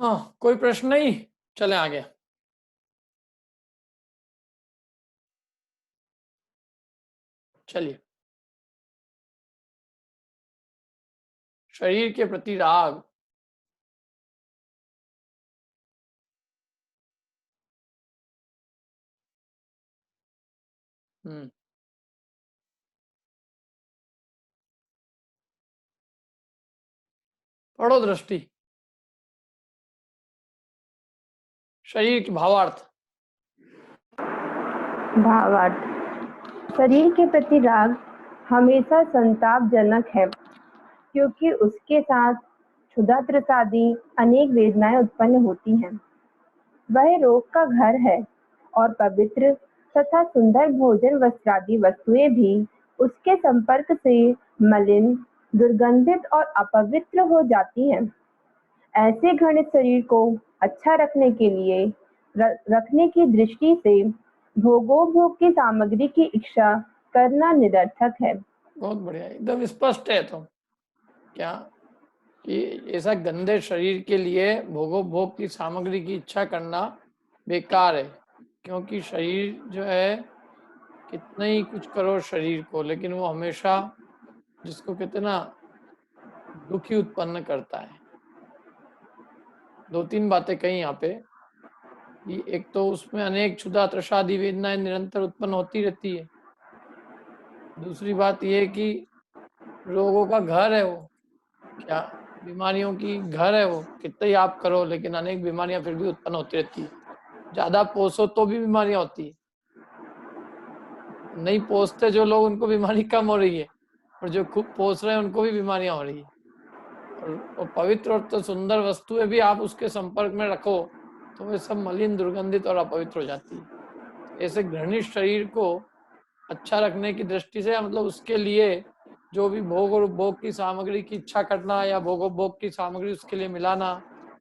हाँ, कोई प्रश्न नहीं, चले आगे। चलिए, शरीर के प्रति राग। पढ़ो दृष्टि। शरीर की भावार्थ। भावार्थ। शरीर के प्रति राग हमेशा संतापजनक है, क्योंकि उसके साथ क्षुधा त्रसादि अनेक वेदनाएं उत्पन्न होती हैं। वह रोग का घर है और पवित्र तथा सुंदर भोजन वस्त्रादि वस्तुएं भी उसके संपर्क से मलिन, दुर्गंधित और अपवित्र हो जाती हैं। ऐसे घृणित शरीर को अच्छा रखने के लिए रखने की दृष्टि से भोगोपभोग की सामग्री की इच्छा करना निरर्थक है। बहुत बढ़िया, एकदम स्पष्ट है। तो क्या कि ऐसा गंदे शरीर के लिए भोगोपभोग की सामग्री की इच्छा करना बेकार है, क्योंकि शरीर जो है, कितना ही कुछ करो शरीर को, लेकिन वो हमेशा जिसको कितना दुखी उत्पन्न करता है। दो तीन बातें कही यहाँ पे कि एक तो उसमें अनेक क्षुधा त्रसादि वेदनाएं निरंतर उत्पन्न होती रहती है। दूसरी बात ये कि रोगों का घर है वो, क्या बीमारियों की घर है वो। कितना ही आप करो, लेकिन अनेक बीमारियां फिर भी उत्पन्न होती रहती है। ज्यादा पोसो तो भी बीमारियां होती है, नहीं पोसते जो लोग उनको बीमारी कम हो रही है, और जो खूब पोस रहे हैं उनको भी बीमारियां हो रही है। और पवित्र और तो सुंदर वस्तुएं भी आप उसके संपर्क में रखो तो वे सब मलिन, दुर्गंधित और अपवित्र हो जाती है। ऐसे घृणित शरीर को अच्छा रखने की दृष्टि से, मतलब उसके लिए जो भी भोग और उपभोग की सामग्री की इच्छा करना या भोगोपभोग की सामग्री उसके लिए मिलाना,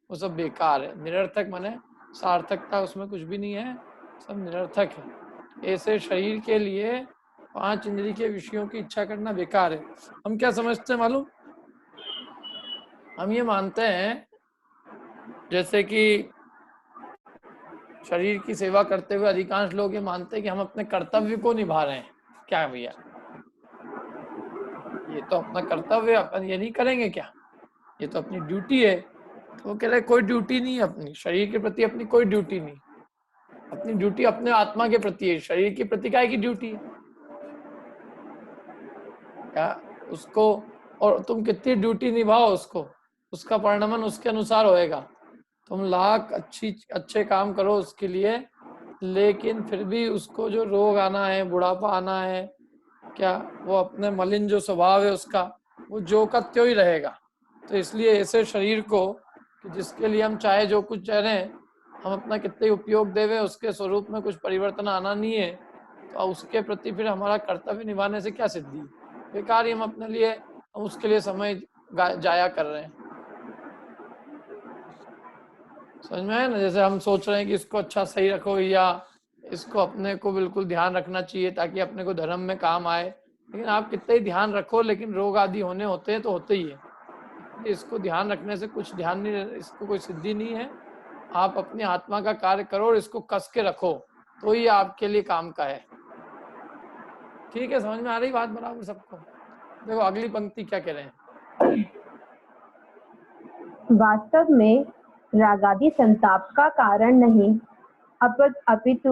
वो सब बेकार है, निरर्थक। माने सार्थकता उसमें कुछ भी नहीं है, सब निरर्थक है। ऐसे शरीर के लिए 5 इंद्रिय के विषयों की इच्छा करना बेकार है। हम क्या समझते हैं मालूम? हम ये मानते हैं जैसे कि शरीर की सेवा करते हुए अधिकांश लोग ये मानते हैं कि हम अपने कर्तव्य को निभा रहे हैं। क्या भैया, ये तो अपना कर्तव्य, अपन ये नहीं करेंगे क्या? ये तो अपनी ड्यूटी है। तो वो कह रहे कोई ड्यूटी नहीं है अपनी शरीर के प्रति, अपनी कोई ड्यूटी नहीं। अपनी ड्यूटी अपने आत्मा के प्रति है, शरीर के प्रति काय की ड्यूटी है क्या उसको? और तुम कितनी ड्यूटी निभाओ उसको, उसका परिणाम उसके अनुसार होएगा। तुम लाख अच्छे काम करो उसके लिए, लेकिन फिर भी उसको जो रोग आना है, बुढ़ापा आना है, क्या वो अपने मलिन जो स्वभाव है उसका, वो जो का त्यों ही रहेगा। तो इसलिए ऐसे शरीर को कि जिसके लिए हम चाहे जो कुछ चाह रहे हैं, हम अपना कितने उपयोग देवे, उसके स्वरूप में कुछ परिवर्तन आना नहीं है, तो उसके प्रति फिर हमारा कर्तव्य निभाने से क्या सिद्धि? बेकार ही हम अपने लिए, हम उसके लिए समय जाया कर रहे हैं। समझ में आया ना? जैसे हम सोच रहे हैं कि इसको अच्छा सही रखो, या इसको अपने को बिल्कुल ध्यान रखना चाहिए ताकि अपने को धर्म में काम आए, लेकिन आप कितने ही ध्यान रखो, लेकिन रोग आदि होने होते हैं तो होते ही है। इसको ध्यान रखने से कुछ ध्यान नहीं, इसको कोई सिद्धि नहीं है। आप अपनी आत्मा का कार्य करो और इसको कस के रखो, तो ये आपके लिए काम का है। ठीक है, समझ में आ रही बात बराबर सबको? देखो अगली पंक्ति क्या कह रहे हैं। वास्तव में रागादि संताप का कारण नहीं, अपितु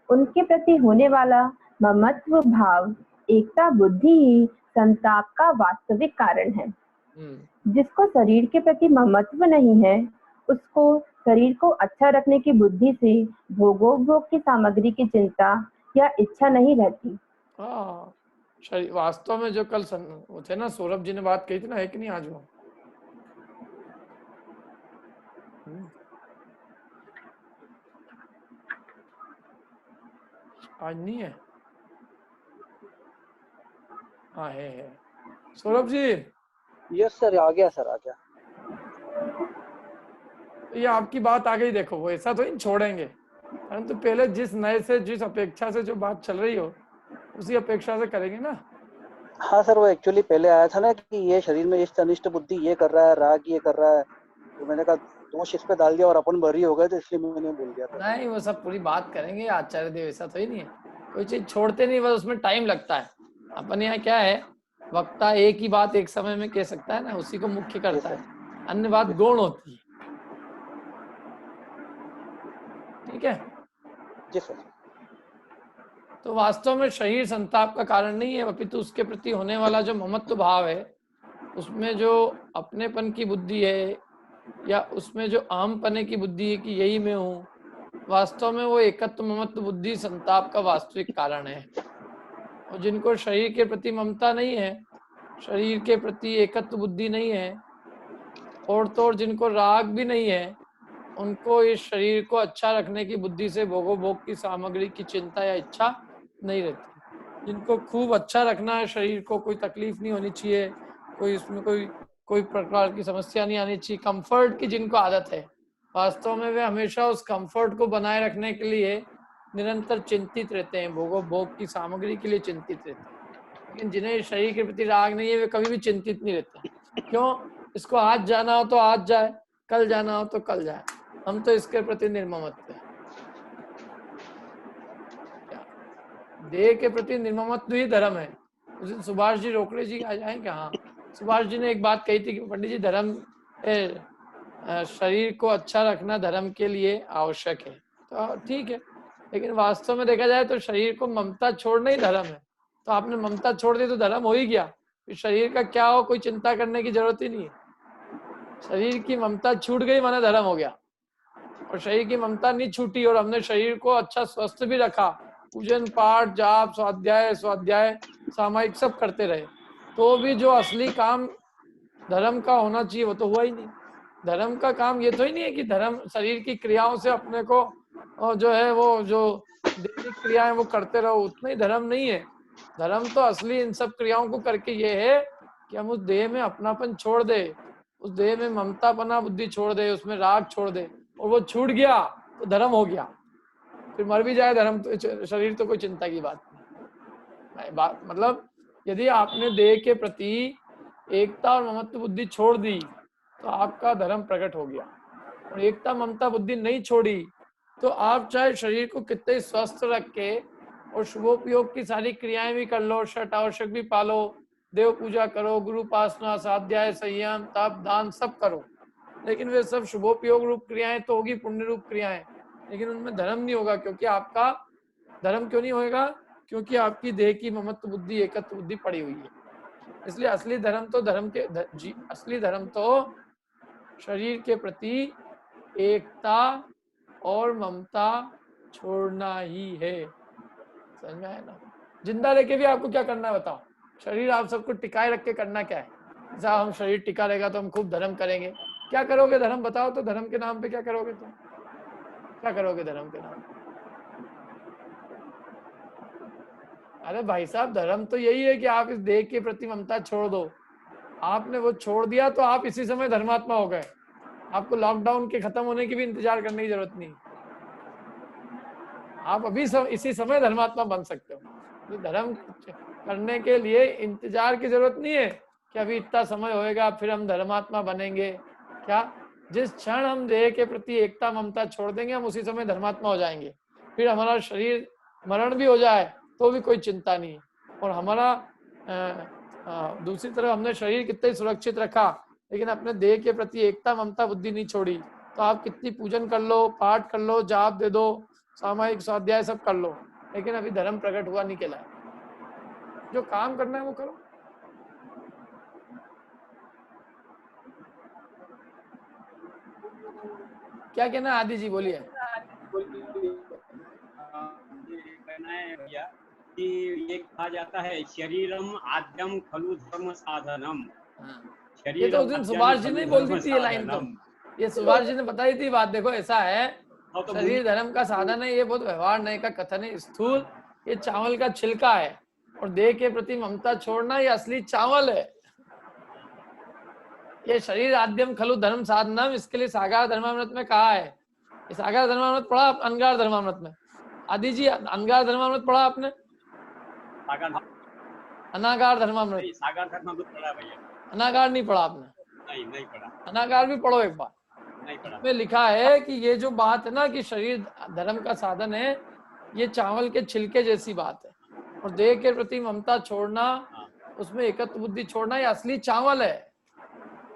उनके प्रति होने वाला ममत्व भाव, एकता बुद्धि ही संताप का वास्तविक कारण है। जिसको शरीर के प्रति ममत्व नहीं है, उसको शरीर को अच्छा रखने की बुद्धि से भोगोपभोग की सामग्री की चिंता या इच्छा नहीं रहती। हाँ, वास्तव में जो कल वो थे ना, सौरभ जी ने बात कही थी ना, है कि नहीं आज वो? आज नहीं है? हाँ है। सौरभ जी। यस सर, आ गया सर, आ गया। ये आपकी बात आ गई। देखो वो ऐसा तो नहीं छोड़ेंगे, परंतु पहले जिस नए से, जिस अपेक्षा से जो बात चल रही हो, उसी अपेक्षा से करेंगे ना। हाँ सर, वो एक्चुअली पहले आया था ना कि ये शरीर में इष्ट अनिष्ट बुद्धि ये कर रहा है, राग ये कर रहा है, तो मैंने कहा तो वो शिष्य पे डाल दिया और अपन बरी हो गए, तो इसलिए मैंने बोल दिया था। नहीं, वो सब पूरी बात करेंगे आचार्य देव, ऐसा तो ही नहीं है, कोई चीज छोड़ते नहीं, बस उसमें टाइम लगता है। अपन यहाँ क्या है, वक्ता एक ही बात एक समय में कह सकता है ना, उसी को मुख्य करता है, अन्य बात गौण होती है। ठीक है, जी सर। तो वास्तव में शरीर संताप का कारण नहीं है, अपितु उसके प्रति होने वाला जो ममत्व भाव है, उसमें जो अपनेपन की बुद्धि है, या उसमें जो अहम पने की बुद्धि है कि यही मैं हूँ, वास्तव में वो एकत्व ममत्व बुद्धि संताप का वास्तविक कारण है। और जिनको शरीर के प्रति ममता नहीं है, शरीर के प्रति एकत्व बुद्धि नहीं है, और तो और जिनको राग भी नहीं है, उनको इस शरीर को अच्छा रखने की बुद्धि से भोगोभोग की सामग्री की चिंता या इच्छा नहीं रहती। जिनको खूब अच्छा रखना है शरीर को, कोई तकलीफ नहीं होनी चाहिए, कोई इसमें कोई प्रकार की समस्या नहीं आनी चाहिए, कंफर्ट की जिनको आदत है, वास्तव में वे हमेशा उस कंफर्ट को बनाए रखने के लिए निरंतर चिंतित रहते हैं, भोग की सामग्री के लिए चिंतित रहते हैं। लेकिन जिन्हें शरीर के प्रति राग नहीं है, वे कभी भी चिंतित नहीं रहते। क्यों? इसको आज जाना हो तो आज जाए, कल जाना हो तो कल जाए, हम तो इसके प्रति निर्ममत्व है। देह के प्रति निर्ममत्व ही धर्म है। उस दिन सुभाष जी रोकड़े जी आ जाए क्या? हाँ, सुभाष जी ने एक बात कही थी कि पंडित जी, धर्म शरीर को अच्छा रखना धर्म के लिए आवश्यक है, तो ठीक है, लेकिन वास्तव में देखा जाए तो शरीर को ममता छोड़ना ही धर्म है। तो आपने ममता छोड़ दी तो धर्म हो ही गया, फिर शरीर का क्या हो कोई चिंता करने की जरूरत ही नहीं है। शरीर की ममता छूट गई माने धर्म हो गया, और शरीर की ममता नहीं छूटी और हमने शरीर को अच्छा स्वस्थ भी रखा, पूजन पाठ जाप स्वाध्याय सामायिक सब करते रहे, तो भी जो असली काम धर्म का होना चाहिए वो तो हुआ ही नहीं। धर्म का काम ये तो ही नहीं है कि धर्म शरीर की क्रियाओं से अपने को जो है वो जो दैनिक क्रियाएं वो करते रहो, उतना ही धर्म नहीं है। धर्म तो असली इन सब क्रियाओं को करके ये है कि हम उस देह में अपनापन छोड़ दे, उस देह में ममता पना बुद्धि छोड़ दे, उसमें राग छोड़ दे, और वो छूट गया तो धर्म हो गया। फिर मर भी जाए धर्म तो, शरीर तो कोई चिंता की बात नहीं। बात मतलब यदि आपने देह के प्रति एकता और ममत्व बुद्धि छोड़ दी तो आपका धर्म प्रकट हो गया, और एकता ममता बुद्धि नहीं छोड़ी तो आप चाहे शरीर को कितने स्वस्थ रख के और शुभोपयोग की सारी क्रियाएं भी कर लो, षट आवश्यक भी पालो, देव पूजा करो, गुरु उपासना स्वाध्याय संयम तप दान सब करो, लेकिन वे सब शुभोपयोग रूप क्रियाएं तो होगी, पुण्य रूप क्रियाएं, लेकिन उनमें धर्म नहीं होगा। क्योंकि आपका धर्म क्यों नहीं होगा? क्योंकि आपकी देह की ममत्व बुद्धि एकत्व बुद्धि पड़ी हुई है। इसलिए असली धर्म तो असली धर्म तो शरीर के प्रति एकता और ममता छोड़ना ही है। समझ में आया ना? जिंदा रह के भी आपको क्या करना है बताओ? शरीर आप सबको टिकाए रख के करना क्या है? जैसा हम शरीर टिका रहेगा तो हम खूब धर्म करेंगे, क्या करोगे धर्म बताओ तो? धर्म के नाम पे क्या करोगे तुम? क्या करोगे धर्म के नाम पे? अरे भाई साहब, धर्म तो यही है कि आप इस देह के प्रति ममता छोड़ दो। आपने वो छोड़ दिया तो आप इसी समय धर्मात्मा हो गए। आपको लॉकडाउन के खत्म होने की भी इंतजार करने की जरूरत नहीं। आप अभी इसी समय धर्मात्मा बन सकते हो। तो धर्म करने के लिए इंतजार की जरूरत नहीं है कि अभी इतना समय होएगा फिर हम धर्मात्मा बनेंगे। क्या? जिस क्षण हम देह के प्रति एकता ममता छोड़ देंगे, हम उसी समय धर्मात्मा हो जाएंगे। फिर हमारा शरीर मरण भी हो जाए तो भी कोई चिंता नहीं। और हमारा दूसरी तरफ हमने शरीर कितने सुरक्षित रखा, लेकिन अपने देह के प्रति एकता ममता बुद्धि नहीं छोड़ी, तो आप कितनी पूजन कर लो, पाठ कर लो, जाप दे दो, सामायिक स्वाध्याय सब कर लो, लेकिन अभी धर्म प्रकट हुआ नहीं कहलाए। जो काम करना है वो करो। क्या कहना है आदि जी, बोलिए। कहना है भैया कि ये कहा जाता है शरीरम आद्यम खलु धर्म साधनम। ये तो उस दिन सुभाष जी ने बोल दी थी ये लाइन, तो ये सुभाष जी ने बताई थी बात। देखो ऐसा है, तो शरीर धर्म का साधन है, ये बहुत व्यवहार नहीं का कथन है। स्थूल ये चावल का छिलका है, और देह के प्रति ममता छोड़ना ये असली चावल है। ये शरीर आद्यम खलु धर्म साधनम, इसके लिए सागार धर्मामृत में कहा है। सागार धर्मामृत पढ़ा, अनगार धर्मामृत में? आदि जी अनगार धर्मामृत पढ़ा आपने? अनागार धर्मामृत? सागार धर्मामृत पढ़ा भैया। अनागार नहीं पढ़ा आपने? नहीं पढ़ा। अनागार भी पढ़ो एक बार। नहीं पढ़ा। में लिखा है कि ये जो बात है ना कि शरीर धर्म का साधन है, ये चावल के छिलके जैसी बात है। और देह के प्रति ममता छोड़ना, हाँ। उसमें एकत्व बुद्धि छोड़ना, ये असली चावल है।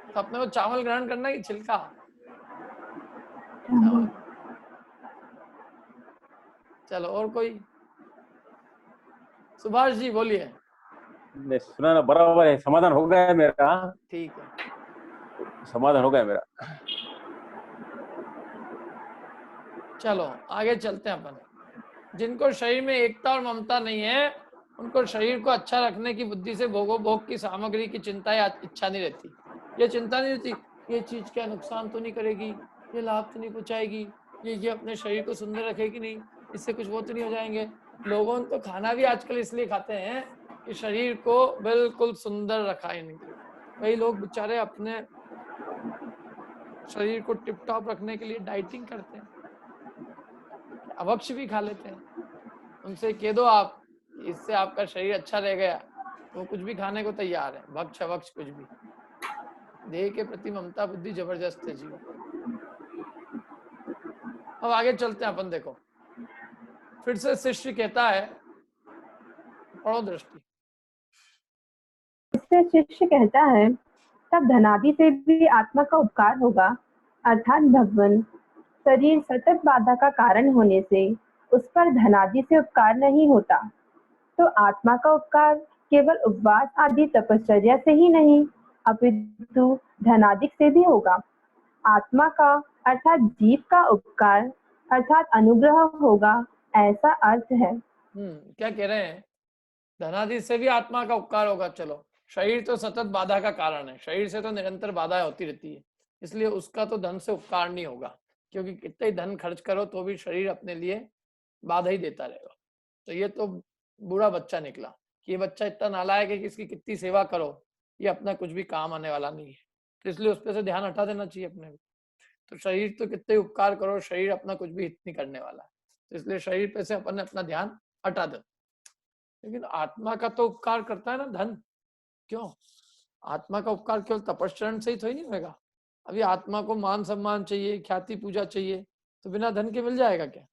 तो अपने को चावल ग्रहण करना है कि छिलका? चावल। चलो और कोई? सुभाष जी बोलिए। नहीं, सुना ना, बराबर है, समाधान हो गया है मेरा। ठीक है, समाधान हो गया मेरा। चलो आगे चलते हैं अपन। जिनको शरीर में एकता और ममता नहीं है, उनको शरीर को अच्छा रखने की बुद्धि से भोग की सामग्री की चिंता या इच्छा नहीं रहती। ये चिंता नहीं रहती, ये चीज क्या नुकसान तो नहीं करेगी, ये लाभ तो नहीं पहुंचाएगी, ये अपने शरीर को सुंदर रखेगी नहीं, इससे कुछ वो तो नहीं हो जाएंगे। लोगों तो खाना भी आजकल इसलिए खाते हैं कि शरीर को बिल्कुल सुंदर रखा है। कई लोग बेचारे अपने शरीर को टिप टॉप रखने के लिए डाइटिंग करते हैं, अभक्ष भी खा लेते हैं। उनसे कह दो आप, इससे आपका शरीर अच्छा रह गया, तो कुछ भी खाने को तैयार है, भक्ष अभक्ष कुछ भी। देह के प्रति ममता बुद्धि जबरदस्त है जीवन। अब आगे चलते हैं अपन। देखो फिर से शिष्य कहता है, पढ़ो दृष्टि। इससे शिष्य कहता है, तब धनादि से भी आत्मा का उपकार होगा, अर्थात भगवान शरीर सतत बाधा का कारण होने से उस पर धनादि से उपकार नहीं होता, तो आत्मा का उपकार केवल उपवास आदि तपश्चर्या से ही नहीं अपितु धनादिक से भी होगा। आत्मा का अर्थात जीव का उपकार अर्थात अनुग्रह होगा, ऐसा अर्थ है। क्या कह रहे हैं? धनादि से भी आत्मा का उपकार होगा। चलो, शरीर तो सतत बाधा का कारण है, शरीर से तो निरंतर बाधा होती रहती है, इसलिए उसका तो धन से उपकार नहीं होगा, क्योंकि कितना ही धन खर्च करो तो भी शरीर अपने लिए बाधा ही देता रहेगा। तो ये तो बुरा बच्चा निकला कि ये बच्चा इतना नालायक है कि इसकी कितनी सेवा करो, ये अपना कुछ भी काम आने वाला नहीं है, तो इसलिए उस पर से ध्यान हटा देना चाहिए अपने को। तो शरीर तो कितने उपकार करो, शरीर अपना कुछ भी हित नहीं करने वाला है, तो इसलिए शरीर पे से अपन ने अपना ध्यान हटा दो। लेकिन आत्मा का तो उपकार करता है ना धन। क्यों? आत्मा का उपकार केवल तपस्चरण से ही थोड़ी नहीं होगा। अभी आत्मा को मान सम्मान चाहिए, ख्याति पूजा चाहिए, तो बिना धन के मिल जाएगा क्या?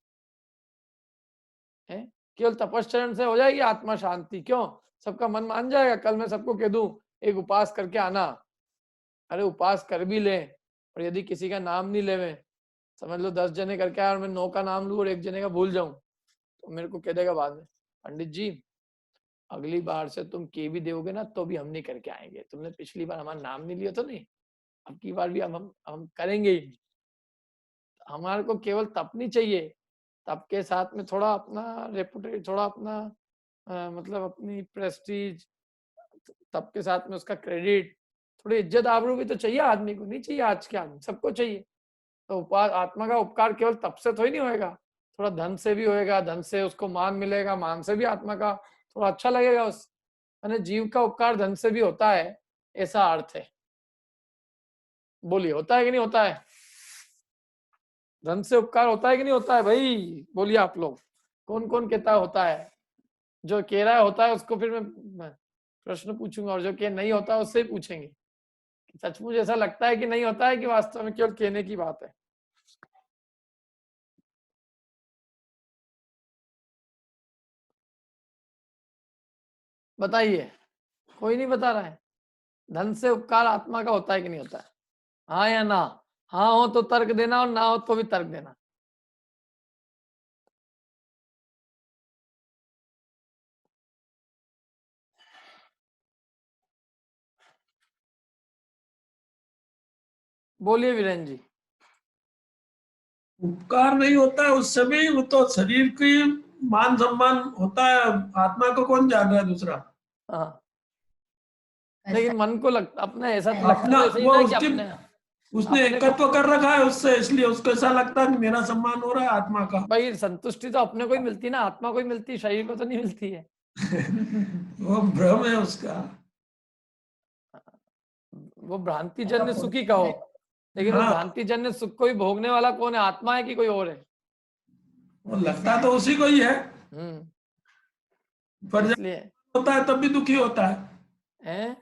है केवल तपस्चरण से हो जाएगी आत्मा शांति? क्यों? सबका मन मान जाएगा? कल मैं सबको कह दूं एक उपास करके आना, अरे उपास कर भी ले और यदि किसी का नाम नहीं लेवे, समझ लो 10 जने करके आए और मैं 9 का नाम लूं और 1 जने का भूल जाऊं, तो मेरे को कह देगा बाद में, पंडित जी अगली बार से तुम के भी दोगे ना तो भी हम नहीं करके आएंगे, तुमने पिछली बार हमारा नाम नहीं लिया तो नहीं, अब की बार भी हम करेंगे ही। हमारे को केवल तप नहीं चाहिए, तप के साथ में थोड़ा अपना रेपुटेशन, थोड़ा अपना मतलब अपनी प्रेस्टीज, तप के साथ में उसका क्रेडिट, थोड़ी इज्जत आबरू भी तो चाहिए आदमी को। नहीं चाहिए? आज के आदमी सबको चाहिए। तो उपकार, आत्मा का उपकार केवल तप से थोड़ी नहीं होएगा, थोड़ा धन से भी होएगा, धन से उसको मान मिलेगा, मान से भी आत्मा का थोड़ा अच्छा लगेगा। उस यानी जीव का उपकार धन से भी होता है, ऐसा अर्थ है। बोलिए, होता है कि नहीं होता है? धन से उपकार होता है कि नहीं होता है भाई? बोलिए आप लोग, कौन कौन कहता है होता है? जो कह रहा है होता है उसको फिर मैं प्रश्न पूछूंगा, और जो कह नहीं होता है उससे ही पूछेंगे कि सचमुच ऐसा लगता है कि नहीं होता है कि वास्तव में केवल कहने की बात है। बताइए, कोई नहीं बता रहा है। धन से उपकार आत्मा का होता है कि नहीं होता है? हाँ या ना? हाँ हो तो तर्क देना और ना हो तो भी तर्क देना। बोलिए वीरेन जी। उपकार नहीं होता है उससे भी, वो तो शरीर की मान सम्मान होता है, आत्मा को कौन जान रहा है दूसरा। हाँ, लेकिन मन को लगता अपने ऐसा तो लगता अपना है सही वो ना कि उसकी अपने उसने अपने एकत्व कर रखा है उससे, इसलिए उसको ऐसा लगता है कि मेरा सम्मान हो रहा है आत्मा का। भाई संतुष्टि तो अपने को ही मिलती है ना, आत्मा को ही मिलती है, शरीर को तो नहीं मिलती है। वो भ्रम है उसका। वो भ्रांति जन्य सुखी कहो, लेकिन वो हाँ, भ्रांति जन्य सुख को ही भोगने वाला कौन है? आत्मा है कि कोई और है? वो लगता तो उसी को ही है, पर जब इसलिए होता है तब भी दुखी होता है। हैं?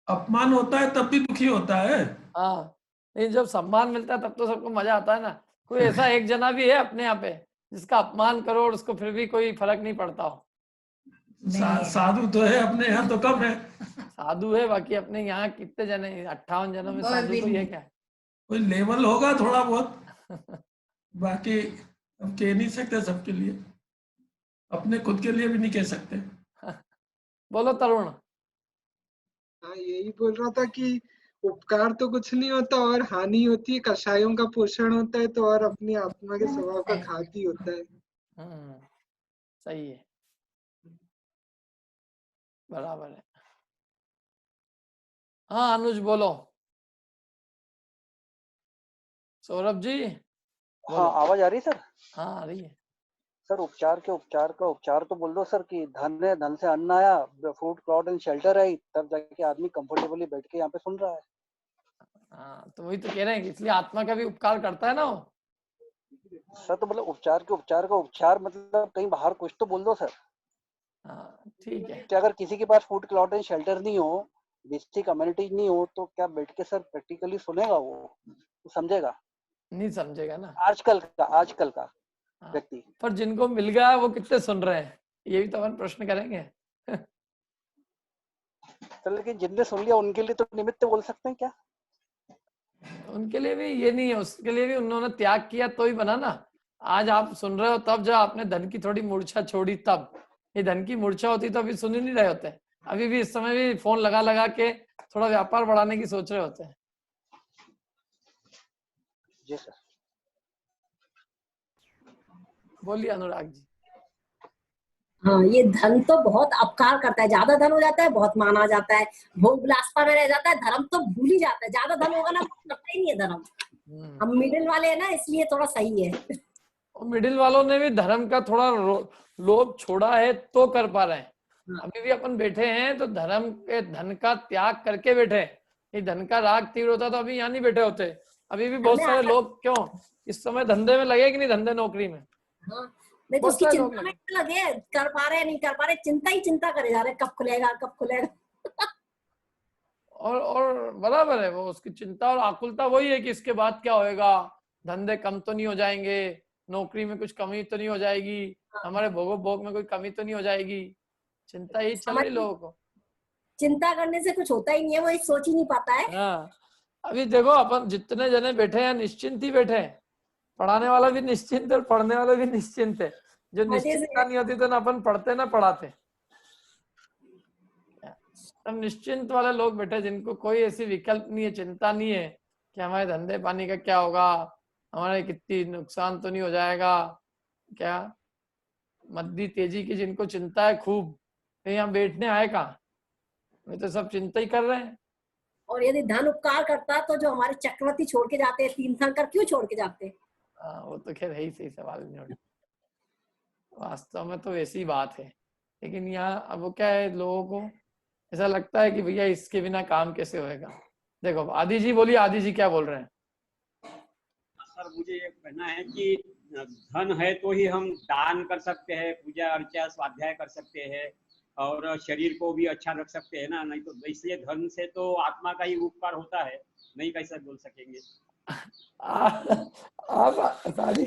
अपमान होता है तब भी दुखी होता है। हाँ, लेकिन जब सम्मान मिलता है तब तो सबको मजा आता है ना। कोई ऐसा एक जना भी है अपने यहाँ पे जिसका अपमान करो और उसको फिर भी कोई फर्क नहीं पड़ता हो? साधु तो है अपने यहाँ, तो कम है। साधु है, बाकी अपने यहाँ कितने जने, 58 जनों में साधु कोई है क्या? कोई लेवल होगा थोड़ा बहुत, बाकी अब कह नहीं सकते सबके लिए, अपने खुद के लिए भी नहीं कह सकते। बोलो तरुण। हाँ, यही बोल रहा था कि उपकार तो कुछ नहीं होता और हानि होती है, कषायों का पोषण होता है तो, और अपनी आत्मा के स्वभाव का घात ही होता है। सही है, बराबर है। हाँ अनुज बोलो। सौरभ जी बोलो। हाँ, आवाज आ रही है सर? हाँ आ रही है सर। उपचार का उपचार तो बोल दो सर कि धन है, धन से अन्न आया, फूड क्लॉथ एंड शेल्टर आई, तब जाके आदमी कंफर्टेबली बैठ के यहाँ पे सुन रहा है। हाँ तो वही तो कह रहे हैं कि इसलिए आत्मा का भी उपकार करता है ना वो। सर तो मतलब उपचार का उपचार मतलब कहीं बाहर कुछ तो बोल दो सर। हाँ ठीक है। कि अगर किसी के पास फूड क्लॉथ एंड शेल्टर नहीं हो, बेसिक अम्यूनिटीज नहीं हो, तो क्या बैठ के सर प्रैक्टिकली सुनेगा वो? तो समझेगा? नहीं समझेगा ना आजकल का हाँ, व्यक्ति। पर जिनको मिल गया वो कितने सुन रहे हैं, ये भी तो अपन प्रश्न करेंगे। सर लेकिन जिनने सुन लिया उनके लिए तो निमित्त बोल सकते हैं क्या? उनके लिए भी ये नहीं है, उसके लिए भी उन्होंने त्याग किया तो ही बना ना। आज आप सुन रहे हो तब जब आपने धन की थोड़ी मूर्छा छोड़ी तब। ये धन की मूर्छा होती तो अभी सुन ही नहीं रहे होते, अभी भी इस समय भी फोन लगा लगा के थोड़ा व्यापार बढ़ाने की सोच रहे होते हैं। जी सर। बोलिए अनुराग जी। हाँ, ये धन तो बहुत अपकार करता है, ज्यादा धन हो जाता है बहुत माना जाता है, भोग विलासता में रह जाता है, धर्म तो भूल ही जाता है। ज्यादा धन होगा ना लगता ही नहीं है धर्म। हम मिडिल वाले हैं ना, इसलिए थोड़ा सही है। और मिडिल वालों ने भी धर्म का थोड़ा लोभ छोड़ा है तो कर पा रहे हैं। अभी भी अपन बैठे हैं तो धर्म के धन का त्याग करके बैठे हैं। ये धन का राग तीव्र होता तो अभी यहाँ नहीं बैठे होते। अभी भी बहुत सारे लोग क्यों इस समय धंधे में लगे कि नहीं, धंधे नौकरी में। हाँ, नहीं तो उसकी चिंता में लगे, कर पा रहे नहीं कर पा रहे, चिंता करे जा रहे, कब खुलेगा। और बराबर है, वो उसकी चिंता और आकुलता वही है कि इसके बाद क्या होएगा, धंधे कम तो नहीं हो जाएंगे, नौकरी में कुछ कमी तो नहीं हो जाएगी, हमारे भोग में कोई कमी तो नहीं हो जाएगी। चिंता यही चल रही लोगों को। चिंता करने से कुछ होता ही नहीं है, वो सोच ही नहीं पाता है। हाँ, अभी देखो अपन जितने जने बैठे हैं निश्चिंत ही बैठे हैं। पढ़ाने वाला भी निश्चिंत है और पढ़ने वाला भी निश्चिंत है। जो निश्चिंतता नहीं होती तो ना अपन पढ़ते ना पढ़ाते। अब निश्चिंत वाले लोग बैठे जिनको कोई ऐसी विकल्प नहीं है, चिंता नहीं है कि हमारे धंधे पानी का क्या होगा, हमारे कितनी नुकसान तो नहीं हो जाएगा क्या। मद्दी तेजी की जिनको चिंता है खूब, तो यहाँ बैठने आए कहाँ, वे तो सब चिंता ही कर रहे हैं। और यदि धन उपकार करता तो जो हमारे चक्रवर्ती छोड़ के जाते हैं, 3 शंकर क्यों छोड़ के जाते? वो तो खैर है ही, सही सवाल नहीं। वास्तव में तो ऐसी बात है, लेकिन यहाँ अब वो क्या है, लोगों को ऐसा लगता है कि भैया इसके बिना काम कैसे होएगा। देखो आदि जी बोलिए, आदि जी क्या बोल रहे हैं? सर मुझे ये कहना है कि धन है तो ही हम दान कर सकते हैं, पूजा अर्चा स्वाध्याय कर सकते हैं और शरीर को भी अच्छा रख सकते हैं ना, नहीं तो इसलिए धन से तो आत्मा का ही उपकार होता है, नहीं कैसे बोल सकेंगे। आप सारी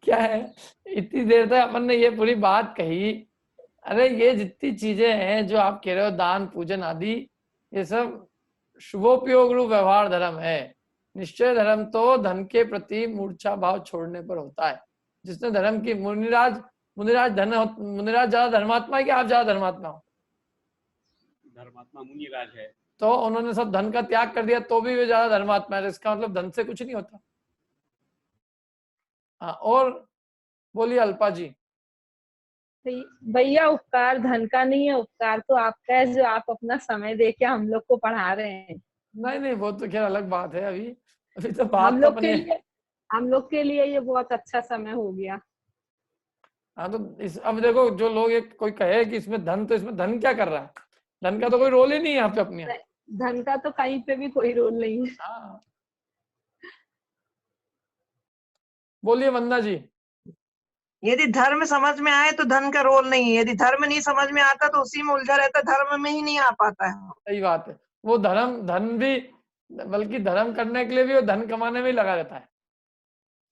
क्या है, इतनी देर तक अपन ने ये पूरी बात कही। अरे ये जितनी चीजें हैं जो आप कह रहे हो, दान पूजन आदि, ये सब शुभोपयोग रूप व्यवहार धर्म है। निश्चय धर्म तो धन के प्रति मूर्छा भाव छोड़ने पर होता है। जिसने धर्म की मुनिराज ज्यादा धर्मात्मा है कि आप ज्यादा धर्मात्मा हो? धर्मात्मा मुनिराज है, तो उन्होंने सब धन का त्याग कर दिया तो भी वे ज्यादा धर्मात्मा है। इसका मतलब धन से कुछ नहीं होता। हाँ, और बोलिए अल्पा जी। भैया उपकार धन का नहीं है, उपकार तो आपका है जो आप अपना समय देके हम लोग को पढ़ा रहे हैं। नहीं वो तो खैर अलग बात है। अभी तो बात तो हम लोग के लिए ये बहुत अच्छा समय हो गया। हाँ तो अब देखो, जो लोग कोई कहे कि इसमें धन, तो इसमें धन क्या कर रहा है? धन का तो कोई रोल ही नहीं है यहाँ पे अपने। धन का तो कहीं पे भी कोई रोल नहीं है। हाँ। बोलिए वंदना जी। यदि धर्म समझ में आए तो धन का रोल नहीं है, यदि धर्म नहीं समझ में आता तो उसी में उलझा रहता, धर्म में ही नहीं आ पाता है। सही बात है। वो धन भी बल्कि धर्म करने के लिए भी वो धन कमाने में ही लगा रहता है।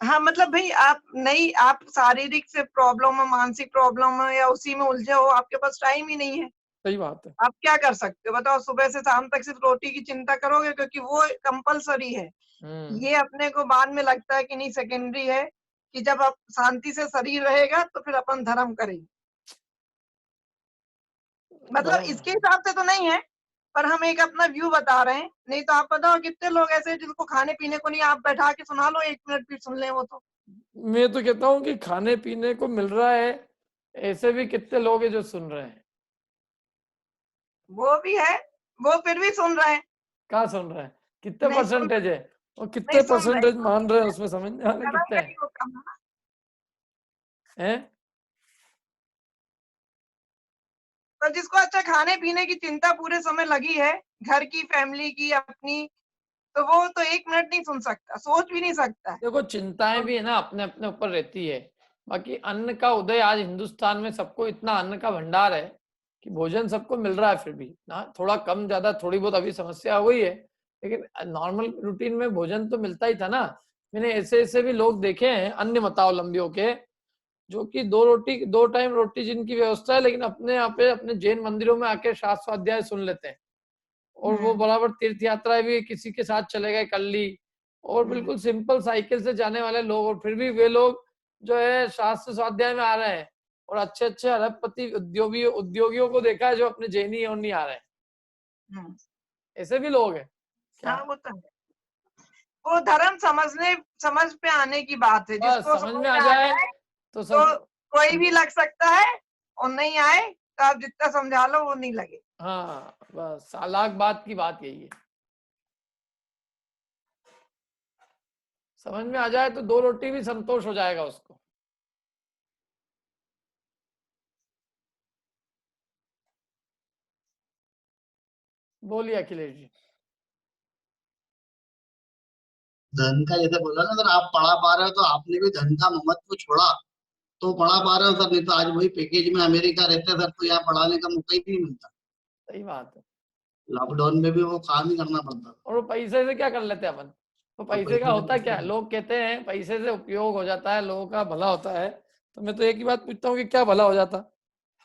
हाँ मतलब भाई आप नहीं, आप शारीरिक से प्रॉब्लम हो, मानसिक प्रॉब्लम हो या उसी में उलझे हो, आपके पास टाइम ही नहीं है। सही बात है। आप क्या कर सकते हो बताओ? सुबह से शाम तक सिर्फ रोटी की चिंता करोगे, क्योंकि वो कंपलसरी है। ये अपने को बाद में लगता है कि नहीं, सेकेंडरी है, कि जब आप शांति से शरीर रहेगा तो फिर अपन धर्म करेंगे। मतलब इसके हिसाब से तो नहीं है, पर हम एक अपना व्यू बता रहे हैं। नहीं तो आप बताओ कितने लोग ऐसे हैं जिनको खाने पीने को नहीं, आप बैठा के सुना लो 1 मिनट भी सुन ले वो तो। मैं तो कहता हूँ कि खाने पीने को मिल रहा है, ऐसे भी कितने लोग हैं जो सुन रहे हैं। वो भी है, वो फिर भी सुन रहे हैं। कहाँ सुन रहे हैं? कितने नहीं सुन परसेंटेज है और कितने नहीं सुन रहे परसेंटेज मान रहे हैं, उसमें समझ नहीं आ रहा धर्म कितने का ही वो काम है ना। हैं। पर जिसको अच्छा खाने पीने की चिंता पूरे समय लगी है, घर की, फैमिली की, अपनी, तो वो तो 1 मिनट नहीं सुन सकता, सोच भी नहीं सकता है। देखो चिंताएं भी है ना, अपने अपने ऊपर रहती है। बाकी अन्न का उदय, आज हिंदुस्तान में सबको इतना अन्न का भंडार है कि भोजन सबको मिल रहा है, फिर भी ना थोड़ा कम ज्यादा थोड़ी बहुत अभी समस्या हुई है, लेकिन नॉर्मल रूटीन में भोजन तो मिलता ही था ना। मैंने ऐसे ऐसे भी लोग देखे हैं अन्य मतावलंबियों के, जो कि 2 टाइम रोटी जिनकी व्यवस्था है, लेकिन अपने यहाँ पे अपने जैन मंदिरों में आके शास्त्र स्वाध्याय सुन लेते हैं। और वो बराबर तीर्थ यात्राएं भी किसी के साथ चले गए कर ली, और बिल्कुल सिंपल साइकिल से जाने वाले लोग, और फिर भी वे लोग जो है शास्त्र स्वाध्याय में आ रहे हैं। और अच्छे अच्छे अरबपति उद्योगियों को देखा है जो अपने जैनी और नहीं आ रहे हैं। ऐसे भी लोग हैं क्या? हाँ वो तो है। वो धर्म समझ पे आने की बात है। जिसको समझ में आ जाए तो सब। तो कोई भी लग सकता है, और नहीं आए तो आप जितना समझा लो वो नहीं लगे। हाँ बस लाख बात की बात यही है, समझ में आ जाए तो 2 रोटी भी संतोष हो जाएगा उसको। बोलिए अखिलेश जी। धन का जैसे बोला ना, अगर आप पढ़ा पा रहे हो तो आपने भी धन का महत्व छोड़ा तो पढ़ा पा रहे हो सर, नहीं तो आज वही पैकेज में अमेरिका रहते सर तो यहाँ पढ़ाने का मौका ही नहीं मिलता। सही बात है। लॉकडाउन में भी वो काम ही करना पड़ता। और वो पैसे से क्या कर लेते हैं अपन? तो पैसे का होता क्या है, लोग कहते हैं पैसे से उपयोग हो जाता है, लोगों का भला होता है। तो मैं तो एक ही बात पूछता हूँ कि क्या भला हो जाता?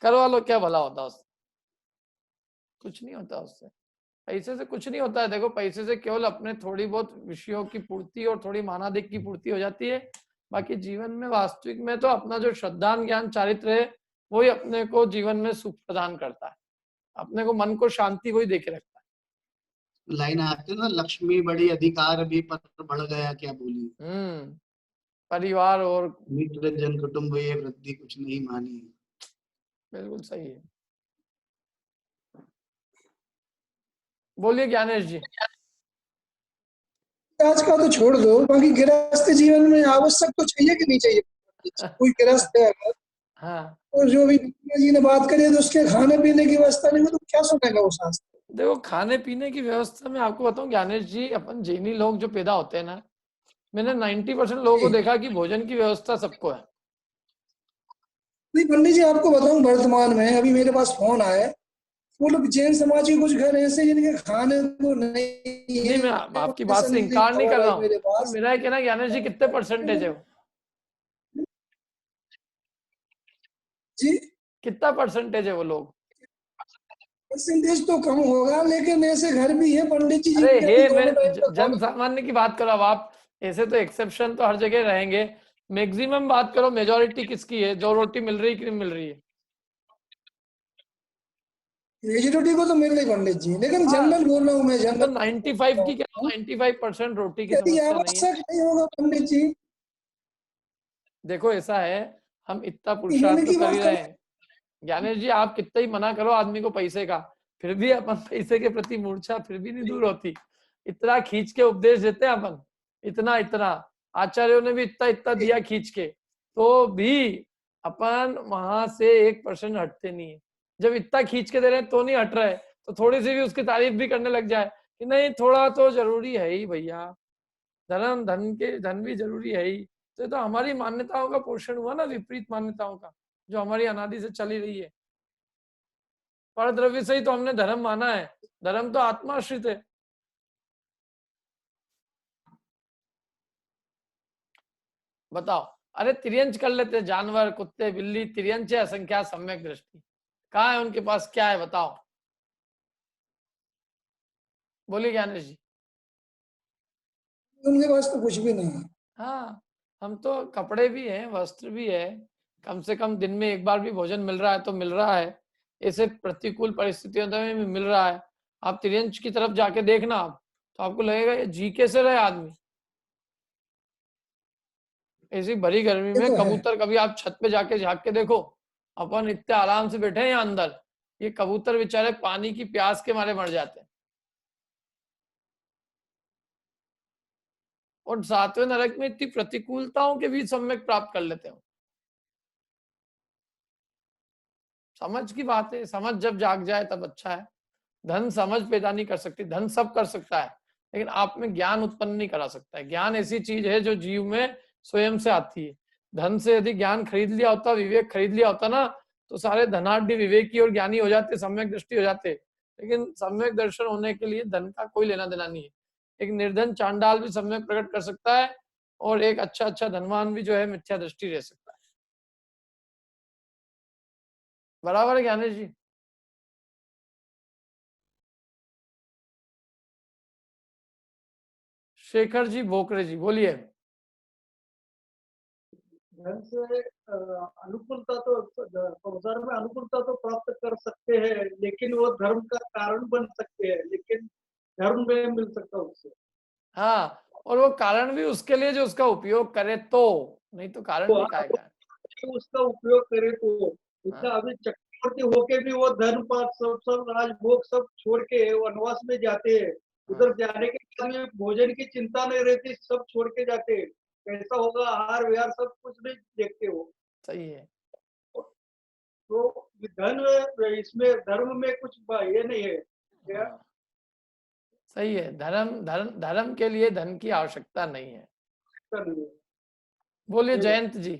करवा लो, क्या भला होता उससे? कुछ नहीं होता उससे, पैसे से कुछ नहीं होता है। देखो पैसे से केवल अपने थोड़ी बहुत विषयों की पूर्ति और थोड़ी मानाधिक की पूर्ति हो जाती है। बाकी जीवन में वास्तविक में तो अपना जो श्रद्धा ज्ञान चारित्र है वही अपने को जीवन में सुख प्रदान करता है, अपने को मन को शांति वही देके रखता है। लाइन आती है ना, लक्ष्मी बड़ी अधिकार भी पर बढ़ गया क्या बोली। परिवार और मित्र जन कुटुंब ये वृद्धि कुछ नहीं मानी। बिल्कुल सही है। बोलिए ज्ञानेश जी। आज का तो छोड़ दो, बाकी गृहस्थ जीवन में आवश्यक तो चाहिए कि नहीं चाहिए? कोई गृहस्थ है अगर, हाँ, और जो भी जी ने बात करी तो उसके खाने पीने की व्यवस्था नहीं हो तो क्या सुनेगा वो शास्त्र? देखो खाने पीने की व्यवस्था में आपको बताऊं ज्ञानेश जी, अपन जैनी लोग जो पैदा होते हैं ना, मैंने 90% लोगों को देखा कि भोजन की व्यवस्था सबको है। नहीं पंडित जी, आपको बताऊं वर्तमान में अभी मेरे पास फोन आया, वो लोग जैन समाज के कुछ घर ऐसे जिनके खाने को नहीं है। मैं आपकी बात से इनकार नहीं कर रहा हूँ, मेरे पास तो मेरा कहना ज्ञानेश जी कितने परसेंटेज है वो? जी कितना परसेंटेज है वो लोग? परसेंटेज तो कम होगा, लेकिन ऐसे घर भी है पंडित जी। अरे हे, मैं जन सामान्य की बात करो। अब आप ऐसे तो एक्सेप्शन तो हर जगह रहेंगे, मैक्सिमम बात करो, मेजोरिटी किसकी है जो रोटी मिल रही है कि नहीं मिल रही है? वेजिटेरियन को तो मिल रही पंडित जी, लेकिन जनरल बोल रहा हूँ मैं, जनरल। तो 95 की क्या, 95% रोटी की यदि समस्या नहीं है। आवश्यक नहीं होगा पंडित जी, देखो ऐसा है, हम इतना पुरुषार्थ तो कर ही रहे हैं ज्ञानेश जी। आप कितना ही मना करो आदमी को पैसे का, फिर भी अपन पैसे के प्रति मूर्छा फिर भी नहीं दूर होती। इतना खींच के उपदेश देते हैं अपन, इतना इतना आचार्यों ने भी इतना इतना दिया खींच के, तो भी अपन वहां से 1% हटते नहीं है। जब इतना खींच के दे रहे हैं तो नहीं हट रहे, तो थोड़ी सी भी उसकी तारीफ भी करने लग जाए कि नहीं थोड़ा तो जरूरी है ही भैया, धन भी जरूरी है ही। तो हमारी मान्यताओं का पोषण हुआ ना, विपरीत मान्यताओं का जो हमारी अनादि से चली रही है। पर द्रव्य से ही तो हमने धर्म माना है, धर्म तो आत्माश्रित है। बताओ। अरे तिर्यंच कर लेते, जानवर, कुत्ते, बिल्ली, तिर्यंच है, असंख्या, सम्यक दृष्टि। कहाँ है उनके पास, क्या है बताओ, बोलिए ज्ञानेश जी। उनके पास तो कुछ भी नहीं है। हाँ, हम तो कपड़े भी हैं, वस्त्र भी है, कम से कम दिन में एक बार भी भोजन मिल रहा है तो मिल रहा है, ऐसे प्रतिकूल परिस्थितियों में भी मिल रहा है। आप तिर्यंच की तरफ जाके देखना आप, तो आपको लगेगा ये जी कैसे रहे आदमी। ऐसी भरी गर्मी ये में तो है। कबूतर, कभी आप छत पे जाके झाँक के देखो, अपन इतने आराम से बैठे हैं यहाँ अंदर, ये कबूतर बेचारे पानी की प्यास के मारे मर जाते हैं। और सातवें नरक में इतनी प्रतिकूलताओं के बीच सम्यक प्राप्त कर लेते हो। समझ की बात है, समझ जब जाग जाए तब अच्छा है। धन समझ पैदा नहीं कर सकती, धन सब कर सकता है, लेकिन आप में ज्ञान उत्पन्न नहीं करा सकता है। ज्ञान ऐसी चीज है जो जीव में स्वयं से आती है। धन से यदि ज्ञान खरीद लिया होता, विवेक खरीद लिया होता ना, तो सारे धनाढ़ विवेकी और ज्ञानी हो जाते, सम्यक दृष्टि हो जाते। लेकिन सम्यक दर्शन होने के लिए धन का कोई लेना देना नहीं है। एक निर्धन चांडाल भी सम्यक प्रकट कर सकता है, और एक अच्छा अच्छा धनवान भी जो है मिथ्या दृष्टि रह सकता है। बराबर है ज्ञानेश जी? शेखर जी भोकरे जी बोलिए। धन से अनुकूलता तो संसार में अनुकूलता तो प्राप्त कर सकते हैं, लेकिन वो धर्म का कारण बन सकते हैं, लेकिन धर्म में मिल सकता उससे। हाँ, और वो कारण भी उसके लिए जो उसका उपयोग करे तो, नहीं तो कारण भी काय का। उसका उपयोग करे तो उसका अभी चक्रवर्ती होके भी वो धर्म पात सब राजभोग सब छोड़ के वनवास में जाते हैं। उधर जाने के बाद में भोजन की चिंता नहीं रहती, सब छोड़ के जाते हैं। कैसा होगा आहार विहार सब कुछ नहीं देखते हो। सही है। तो धन इसमें धर्म में कुछ ये नहीं है क्या? सही है, धर्म के लिए धन की आवश्यकता नहीं है। बोलिए जयंत जी।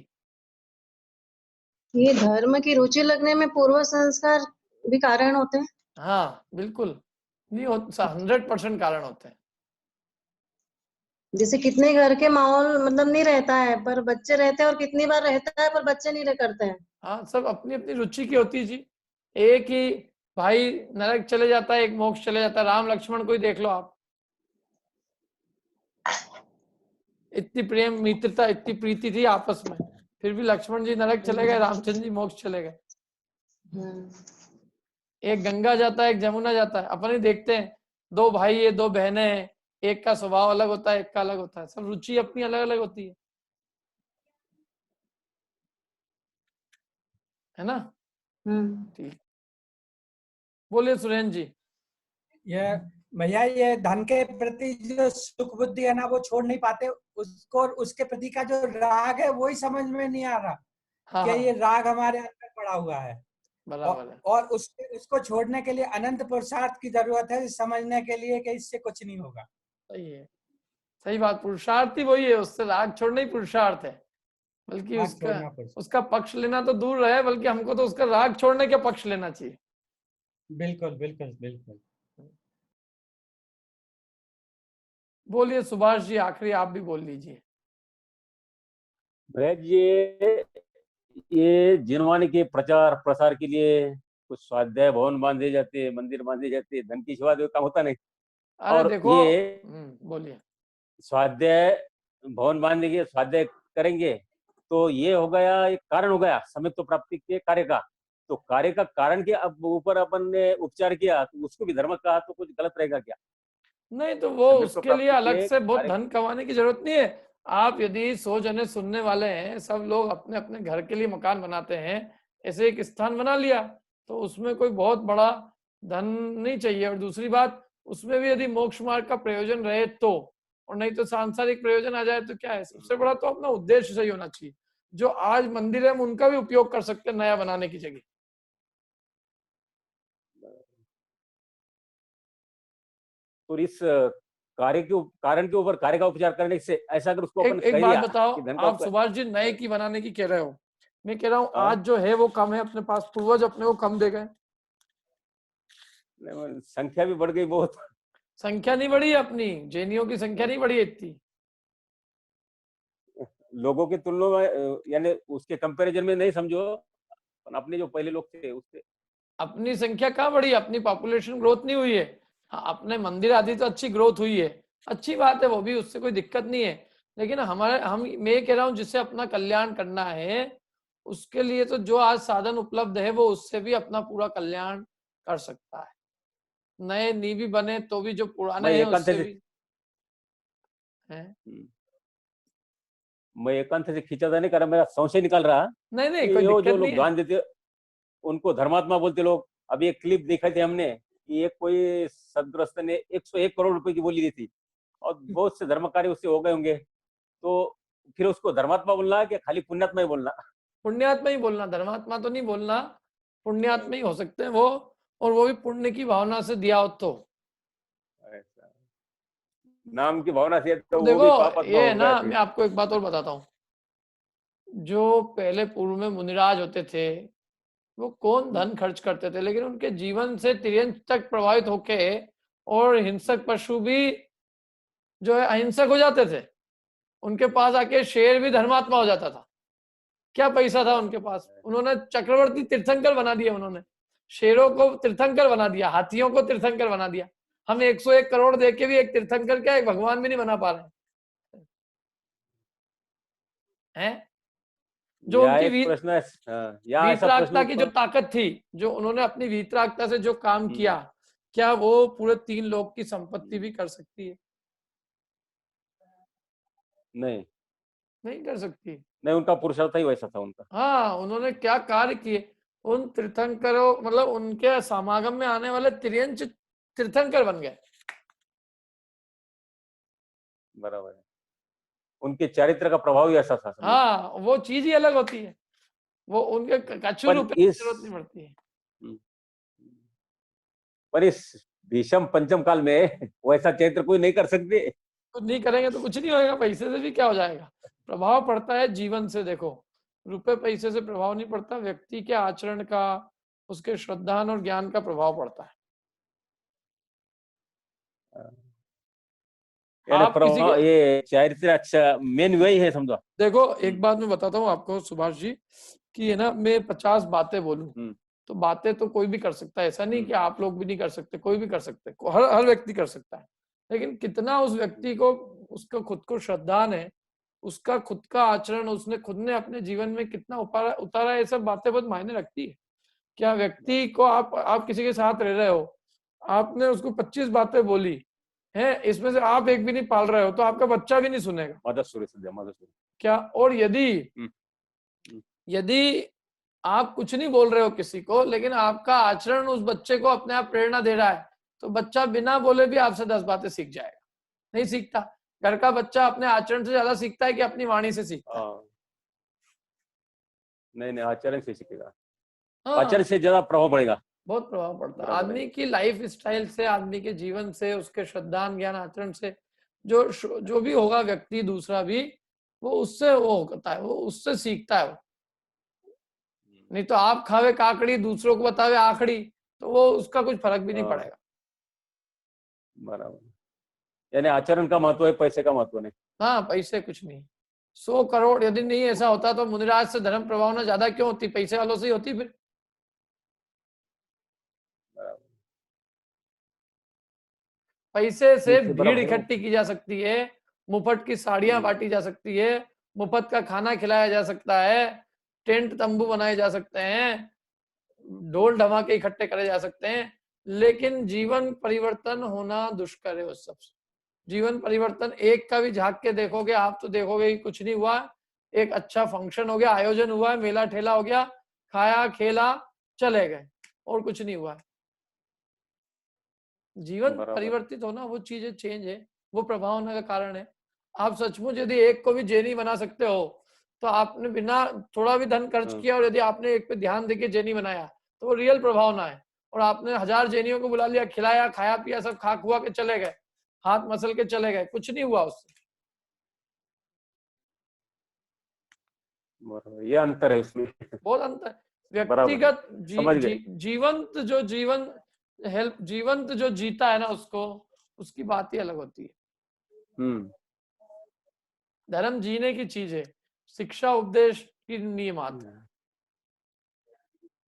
ये धर्म की रुचि लगने में पूर्व संस्कार भी कारण होते हैं? हाँ बिल्कुल, नहीं 100% कारण होते हैं। जैसे कितने घर के माहौल मतलब नहीं रहता है पर बच्चे रहते हैं, और कितनी बार रहता है पर बच्चे नहीं करते हैं। हाँ, सब अपनी अपनी रुचि की होती है जी। एक ही भाई नरक चले जाता है, एक मोक्ष चले जाता है। राम लक्ष्मण को ही देख लो आप, इतनी प्रेम मित्रता, इतनी प्रीति थी आपस में, फिर भी लक्ष्मण जी नरक चले गए, रामचंद्र जी मोक्ष चले गए। एक गंगा जाता है, एक जमुना जाता है, अपन ही देखते हैं, दो भाई है, दो बहनें हैं, एक का स्वभाव अलग होता है, एक का अलग होता है, सब रुचि अपनी अलग अलग होती है ना? ठीक, बोलिए सुरेंद्र जी। ये भैया, ये धन के प्रति जो सुख बुद्धि है ना, वो छोड़ नहीं पाते उसको, उसके प्रति का जो राग है वही समझ में नहीं आ रहा। हाँ, कि ये राग हमारे अंदर पड़ा हुआ है, बराबर है। और उसको छोड़ने के लिए अनंत पुरुषार्थ की जरूरत है, समझने के लिए कि इससे कुछ नहीं होगा। सही है, सही बात, पुरुषार्थ ही वही है, उससे राग छोड़ना ही पुरुषार्थ है। बल्कि उसका पक्ष लेना तो दूर रहे, बल्कि हमको तो उसका राग छोड़ने का पक्ष लेना चाहिए। बिल्कुल बिल्कुल बिल्कुल। बोलिए सुभाष जी, आखिरी आप भी बोल लीजिए। ये जिनवानी के प्रचार प्रसार के लिए कुछ स्वाध्याय भवन बांधे जाते, मंदिर बांधे जाते, धन की सेवा काम होता नहीं। अरे देखो, ये बोलिए। स्वाध्याय भवन बांधने के स्वाध्याय करेंगे तो ये हो गया, एक कारण हो गया समत्व प्राप्ति के कार्य का। तो कार्य का कारण के अब ऊपर अपन ने उपचार किया तो उसको भी धर्म कहा तो कुछ गलत रहेगा क्या? नहीं, तो वो उसके लिए अलग से बहुत धन कमाने की जरूरत नहीं है। आप यदि 100 जने सुनने वाले हैं, सब लोग अपने अपने घर के लिए मकान बनाते हैं, ऐसे एक स्थान बना लिया, तो उसमें कोई बहुत बड़ा धन नहीं चाहिए। और दूसरी बात, उसमें भी यदि मोक्ष मार्ग का प्रयोजन रहे तो, और नहीं तो सांसारिक प्रयोजन आ जाए तो क्या है। सबसे बड़ा तो अपना उद्देश्य सही होना चाहिए। जो आज मंदिर है हम उनका भी उपयोग कर सकते हैं नया बनाने की जगह। तो इस कार्य के कारण के ऊपर कार्य का उपचार करने से ऐसा अगर उसको अपन एक बात बताओ, आप सुभाष जी नए की बनाने की कह रहे हो, मैं कह रहा हूँ आज जो है वो कम है अपने पास, पूर्वज अपने को कम दे गए। संख्या भी बढ़ गई बहुत। संख्या नहीं बढ़ी अपनी, जैनियों की संख्या नहीं बढ़ी इतनी। लोगों की तुलना में यानी उसके कंपैरिजन में नहीं समझो, अपने जो पहले लोग थे उससे अपनी संख्या कहाँ बढ़ी, अपनी पॉपुलेशन ग्रोथ नहीं हुई है। हाँ, अपने मंदिर आदि तो अच्छी ग्रोथ हुई है, अच्छी बात है, वो भी, उससे कोई दिक्कत नहीं है। लेकिन मैं ये कह रहा हूँ जिससे अपना कल्याण करना है उसके लिए तो जो आज साधन उपलब्ध है वो उससे भी अपना पूरा कल्याण कर सकता है। नए नींव भी बने तो भी जो पुराने मैं हैं एकांत उससे से भी है। मैं एकांत से खींचा नहीं कर रहा, मेरा संशय निकल रहा नहीं नहीं, कि कोई जो दिक्कत लोग नहीं है। दान देते उनको धर्मात्मा बोलते लोग। अभी एक क्लिप देखा थे हमने कि एक कोई सदग्रस्त ने 101 करोड़ रुपए की बोली दी थी और बहुत से धर्म कार्य उससे हो गए होंगे, तो फिर उसको धर्मात्मा बोलना है कि खाली पुण्यात्मा ही बोलना? पुण्यात्मा ही बोलना, धर्मात्मा तो नहीं बोलना, पुण्यात्मा ही हो सकते हैं वो, और वो भी पुण्य की भावना से दिया हो तो। ऐसा नाम की भावना से तो वो भी देखो पापात्मा ये है हो ना, गया मैं फिर। आपको एक बात और बताता हूँ। जो पहले पूर्व में मुनिराज होते थे वो कौन धन खर्च करते थे, लेकिन उनके जीवन से तिर्यंत तक प्रभावित होके और हिंसक पशु भी जो है अहिंसक हो जाते थे। उनके पास आके शेर भी धर्मात्मा हो जाता था। क्या पैसा था उनके पास, उन्होंने चक्रवर्ती तीर्थंकर बना दिया, उन्होंने शेरों को तीर्थंकर बना दिया, हाथियों को तीर्थंकर बना दिया। हम 101 करोड़ दे के भी एक तीर्थंकर क्या, एक भगवान भी नहीं बना पा रहे हैं। जो यह उनकी एक प्रश्न है, यहाँ ऐसा प्रश्न वीतरागता की जो उत्पन्न ताकत थी, जो उन्होंने अपनी वीतरागता से जो काम किया, क्या वो पूरे 3 लोक की संपत्ति भी कर सकती है? नहीं नहीं कर सकती। नहीं, उनका पुरुषार्थ ही वैसा था उनका। हाँ, उन्होंने क्या कार्य किए, उन तीर्थंकरों, मतलब उनके समागम में आने वाले तिर्यंच तीर्थंकर बन गए। बराबर है, उनके चरित्र का प्रभाव ही ऐसा था समझो। हाँ, वो चीज ही अलग होती है, वो उनके कछु पर रुपए की इस जरूरत नहीं पड़ती है। पर इस भीषम पंचम काल में वैसा चरित्र कोई नहीं कर सकते। तो नहीं करेंगे तो कुछ नहीं होएगा, पैसे से भी क्या हो जाएगा। प्रभाव पड़ता है जीवन से। देखो, रुपए पैसे से प्रभाव नहीं पड़ता, व्यक्ति के आचरण का, उसके श्रद्धान और ज्ञान का प्रभाव पड़ता है। आप किसी के, ये चरित्र अच्छा मेन वही है समझो। देखो एक बात मैं बताता हूँ आपको सुभाष जी, कि है ना, मैं 50 बातें बोलूं तो बातें तो कोई भी कर सकता है, ऐसा नहीं कि आप लोग भी नहीं कर सकते, कोई भी कर सकते, हर व्यक्ति कर सकता है। लेकिन कितना उस व्यक्ति को, उसका खुद को श्रद्धान है, उसका खुद का आचरण, उसने खुद ने अपने जीवन में कितना उतारा है, ये सब बातें बहुत मायने रखती है। क्या व्यक्ति को आप किसी के साथ रह रहे हो, आपने उसको 25 बातें बोली है, इसमें से आप एक भी नहीं पाल रहे हो तो आपका बच्चा भी नहीं सुनेगा क्या। और यदि आप कुछ नहीं बोल रहे हो किसी को, लेकिन आपका आचरण उस बच्चे को अपने आप प्रेरणा दे रहा है, तो बच्चा बिना बोले भी आपसे 10 बातें सीख जाएगा। नहीं सीखता, घर का बच्चा अपने आचरण से ज्यादा सीखता है कि अपनी वाणी से सीखता है। नहीं आचरण से सीखेगा, हाँ, आचरण से ज्यादा प्रभाव पड़ेगा, बहुत प्रभाव पड़ता है आदमी की लाइफ स्टाइल से, आदमी के जीवन से, उसके श्रद्धान ज्ञान आचरण से। जो भी होगा व्यक्ति दूसरा भी, वो उससे वो होता है, वो उससे सीखता है वो। नहीं तो आप खावे काकड़ी दूसरों को बतावे आखड़ी, तो वो उसका कुछ फर्क भी नहीं पड़ेगा। बराबर, यानी आचरण का महत्व है, पैसे का महत्व नहीं। हाँ, पैसे कुछ नहीं। 100 करोड़ यदि नहीं ऐसा होता तो मुनिराज से धर्म प्रभावना ज्यादा क्यों होती, पैसे वालों से ही होती फिर। पैसे से भीड़ इकट्ठी की जा सकती है, मुफ्त की साड़ियां बांटी जा सकती है, मुफ्त का खाना खिलाया जा सकता है, टेंट तंबू बनाए जा सकते हैं, ढोल धमाके इकट्ठे करे जा सकते हैं, लेकिन जीवन परिवर्तन होना दुष्कर है उस सबसे। जीवन परिवर्तन एक का भी झांक के देखोगे आप तो देखोगे कि कुछ नहीं हुआ। एक अच्छा फंक्शन हो गया, आयोजन हुआ है, मेला ठेला हो गया, खाया खेला चले गए, और कुछ नहीं हुआ। जीवन परिवर्तित होना, वो चीजें चेंज है, वो प्रभाव होने का कारण है। आप सचमुच यदि एक को भी जैनी बना सकते हो तो आपने बिना थोड़ा भी धन खर्च किया, और यदि आपने एक पे ध्यान देके जैनी बनाया तो वो रियल प्रभाव ना है। और आपने 1000 जैनियों को बुला लिया, खिलाया खाया पिया, सब खा खुआ के चले गए, हाथ मसल के चले गए, कुछ नहीं हुआ उससे। ये अंतर है इसमें, बहुत अंतर। व्यक्तिगत जीवंत जो जीवंत जो जीता है ना, उसको, उसकी बात ही अलग होती है। धर्म जीने की चीज है, शिक्षा उपदेश की नियमात है।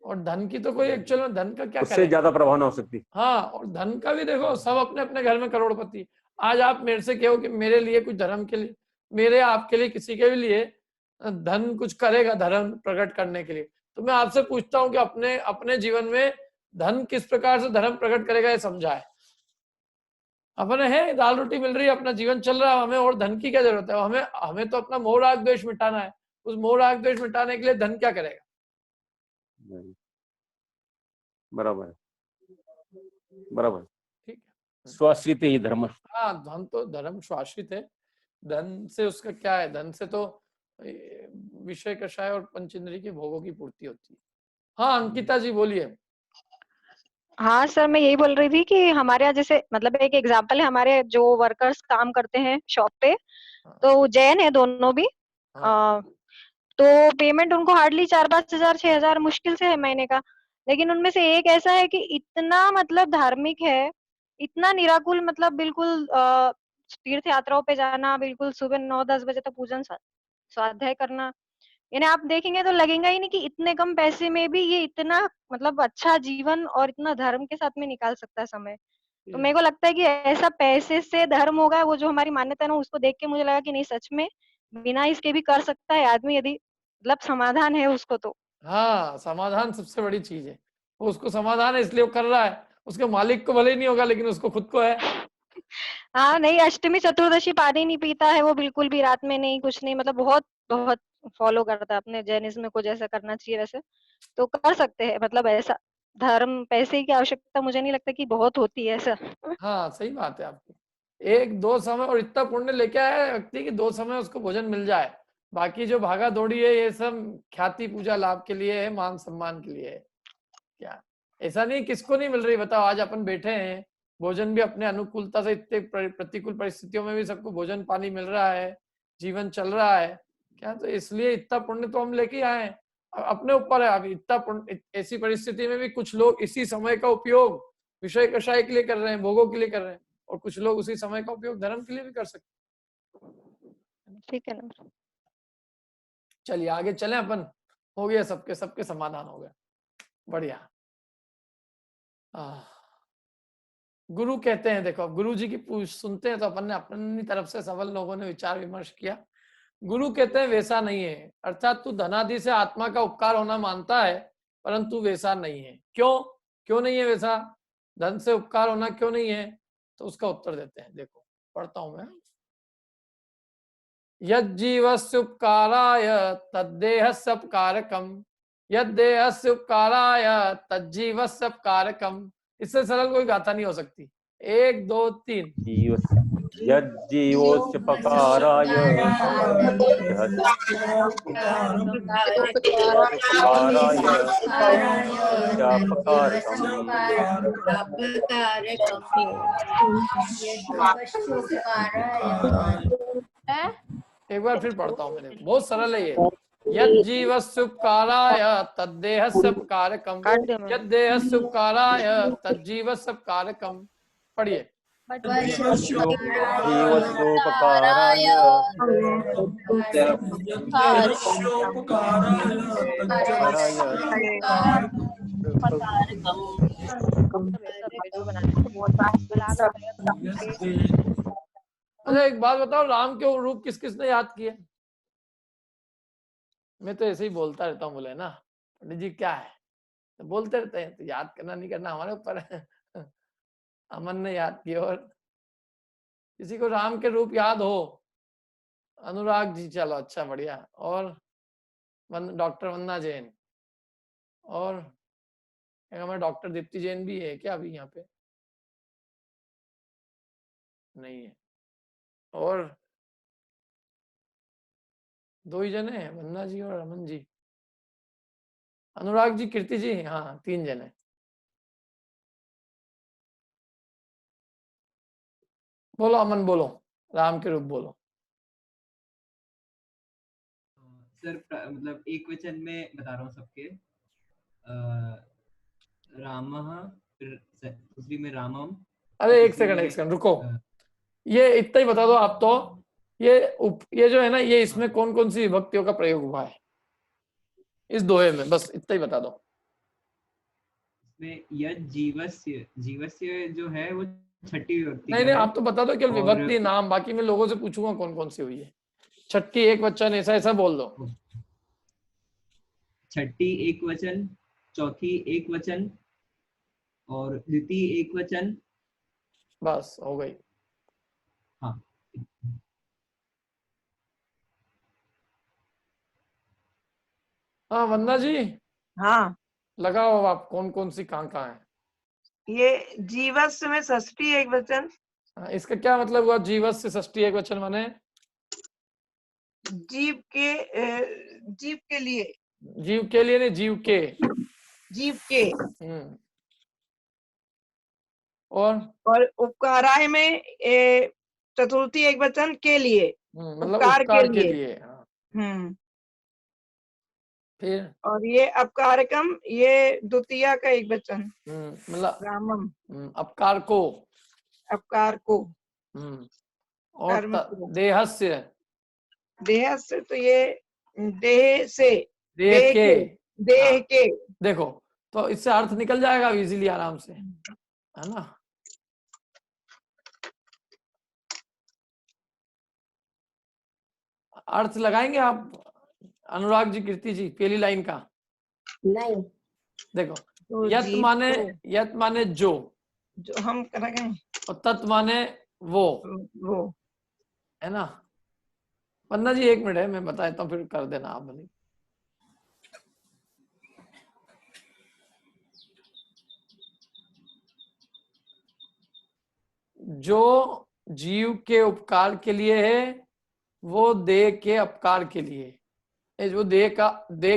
और धन की तो कोई एक्चुअल में धन का क्या उससे करेगा? ज्यादा प्रभाव ना हो सकती। हाँ, और धन का भी देखो, सब अपने अपने घर में करोड़पति। आज आप मेरे से कहो कि मेरे लिए कुछ धर्म के लिए, मेरे आपके लिए, किसी के भी लिए धन कुछ करेगा धर्म प्रकट करने के लिए, तो मैं आपसे पूछता हूँ कि अपने अपने जीवन में धन किस प्रकार से धर्म प्रकट करेगा, ये समझाए। अपने है दाल रोटी मिल रही है, अपना जीवन चल रहा है, हमें और धन की क्या जरूरत है? हमें हमें तो अपना मोह राग द्वेष मिटाना है। उस मोह राग द्वेष मिटाने के लिए धन क्या करेगा? बराबर है, बराबर। ठीक है, स्वाश्रित ही धर्म। हाँ, धन तो धर्म स्वाश्रित है। धन से उसका क्या है? धन से तो विषय कषाय और पंचेंद्रिय के भोगों की पूर्ति होती है। हाँ अंकिता जी बोलिए। हाँ सर, मैं यही बोल रही थी कि हमारे यहाँ जैसे मतलब एक एग्जांपल है, हमारे जो वर्कर्स काम करते हैं शॉप पे, तो जैन है दोनों भी। तो पेमेंट उनको हार्डली 4-5 हजार 6 हजार मुश्किल से है महीने का। लेकिन उनमें से एक ऐसा है कि इतना मतलब धार्मिक है, इतना निराकुल, मतलब बिल्कुल तीर्थ यात्राओं पे जाना, बिल्कुल सुबह 9-10 बजे तक पूजन स्वाध्याय करना। यानी आप देखेंगे तो लगेगा ही नहीं कि इतने कम पैसे में भी ये इतना मतलब अच्छा जीवन और इतना धर्म के साथ में निकाल सकता है समय। तो मेरे को लगता है कि ऐसा पैसे से धर्म होगा, वो जो हमारी मान्यता है ना, उसको देख के मुझे लगा कि नहीं, सच में बिना इसके भी कर सकता है आदमी, यदि मतलब समाधान है उसको तो। हाँ, समाधान सबसे बड़ी चीज है। वो उसको समाधान है इसलिए वो कर रहा है, उसके मालिक को भले ही नहीं होगा लेकिन उसको खुद को है। हाँ नहीं, अष्टमी चतुर्दशी पानी नहीं पीता है वो बिल्कुल भी, रात में नहीं, कुछ नहीं, मतलब बहुत बहुत फॉलो करता है अपने जैनिज्म को जैसा करना चाहिए वैसे। तो कर सकते हैं, मतलब ऐसा धर्म पैसे की आवश्यकता मुझे नहीं लगता कि बहुत होती है ऐसा। हाँ सही बात है आपकी। 1-2 समय और इतना पुण्य लेके आया व्यक्ति कि 2 समय उसको भोजन मिल जाए। बाकी जो भागा दौड़ी है ये सब ख्याति पूजा लाभ के लिए है, मान सम्मान के लिए है। क्या ऐसा नहीं किसको नहीं मिल रही बताओ? आज अपन बैठे हैं, भोजन भी अपने अनुकूलता से, इतने प्रतिकूल परिस्थितियों में भी सबको भोजन पानी मिल रहा है, जीवन चल रहा है। क्या तो इसलिए इतना पुण्य तो हम लेके आए हैं। अपने ऊपर है। अभी इतना पुण्य, ऐसी परिस्थिति में भी कुछ लोग इसी समय का उपयोग विषय कषाय के लिए कर रहे हैं, भोगों के लिए कर रहे हैं, और कुछ लोग उसी समय का उपयोग धर्म के लिए भी कर सकते हैं। ठीक है ना, चलिए आगे चलें अपन। हो गया, सबके सबके समाधान हो गया, बढ़िया। गुरु कहते हैं, देखो गुरु जी की पूछ सुनते हैं तो अपन ने अपनी तरफ से सबल लोगों ने विचार विमर्श किया। गुरु कहते हैं वैसा नहीं है, अर्थात तू धनादि से आत्मा का उपकार होना मानता है परंतु वैसा नहीं है। क्यों नहीं है वैसा? धन से उपकार होना क्यों नहीं है? तो उसका उत्तर देते हैं, देखो पढ़ता हूं मैं। यज्जीवस्य उपकाराय तद्देहस्य उपकारकम्, यद्देहस्य उपकाराय तज्जीवस्य उपकारकम्। इससे सरल कोई गाथा नहीं हो सकती। 1 2 3। यज्जीवस्य उपकाराय एक बार फिर पढ़ता हूँ मैंने, बहुत सरल है ये। यज्जीवस्य उपकाराय तद्देहस्य उपकारकम्, यद्देहस्य उपकाराय तज्जीवस्य उपकारकम्। पढ़िए। जीवस्योपकाराय अच्छा एक बात बताओ, राम के रूप किस किसने याद किए? मैं तो ऐसे ही बोलता रहता हूँ, बोले ना पंडित जी क्या है, तो बोलते रहते हैं, तो याद करना नहीं करना हमारे ऊपर है। अमन ने याद किया। और किसी को राम के रूप याद हो? अनुराग जी, चलो अच्छा बढ़िया। और डॉक्टर वंदना जैन, और हमारे डॉक्टर दीप्ति जैन भी है क्या अभी यहाँ पे? नहीं है। और 2 ही जने हैं, वंदना जी और अमन जी। अनुराग जी, कीर्ति जी, हाँ 3 जने। बोलो अमन, बोलो राम के रूप बोलो। सर मतलब एक वचन में बता रहा हूँ सबके, रामः, दूसरी में रामम। अरे एक सेकंड रुको, ये इतना ही बता दो आप तो। ये जो है ना, ये इसमें कौन कौन सी विभक्तियों का प्रयोग हुआ है इस दोहे में, बस इतना ही बता दो। इसमें यद जीवस्य, जीवस्य जो है वो छठी विभक्ति नहीं का नहीं, है। आप तो बता दो केवल और विभक्ति नाम, बाकी मैं लोगों से पूछूंगा कौन कौन सी हुई है। छठी एक वचन, ऐसा ऐसा बोल दो। छठी एक वचन, चौथी एक वचन और द्वितीय एक वचन। बस हो गई। हाँ, हाँ वंदना जी, हाँ, लगाओ आप कौन कौन सी कहाँ है। ये जीवस्य में षष्ठी एक वचन। इसका क्या मतलब हुआ, जीवस से षष्ठी एक वचन माने? जीव के लिए। जीव के लिए नहीं, जीव के। जीव के। और उपकाराय में चतुर्थी एक वचन के लिए, मतलब उपकार के लिए। फिर और ये अपकारकम, ये द्वितीया का एक वचन। मतलब रामम, अपकार को। अपकार को। और देहस्य, देहस्य तो ये देह से, देह के। देखो तो इससे अर्थ निकल जाएगा इजीली, आराम से, है ना। अर्थ लगाएंगे आप अनुराग जी, कीर्ति जी, पहली लाइन का? नहीं। देखो, तो यत माने जो हम करेंगे, और तत् माने वो है ना। वंदना जी एक मिनट है, मैं बता देता हूँ, फिर कर देना आप भले। जो जीव के उपकार के लिए है, वो देह के अपकार के लिए है। जो देह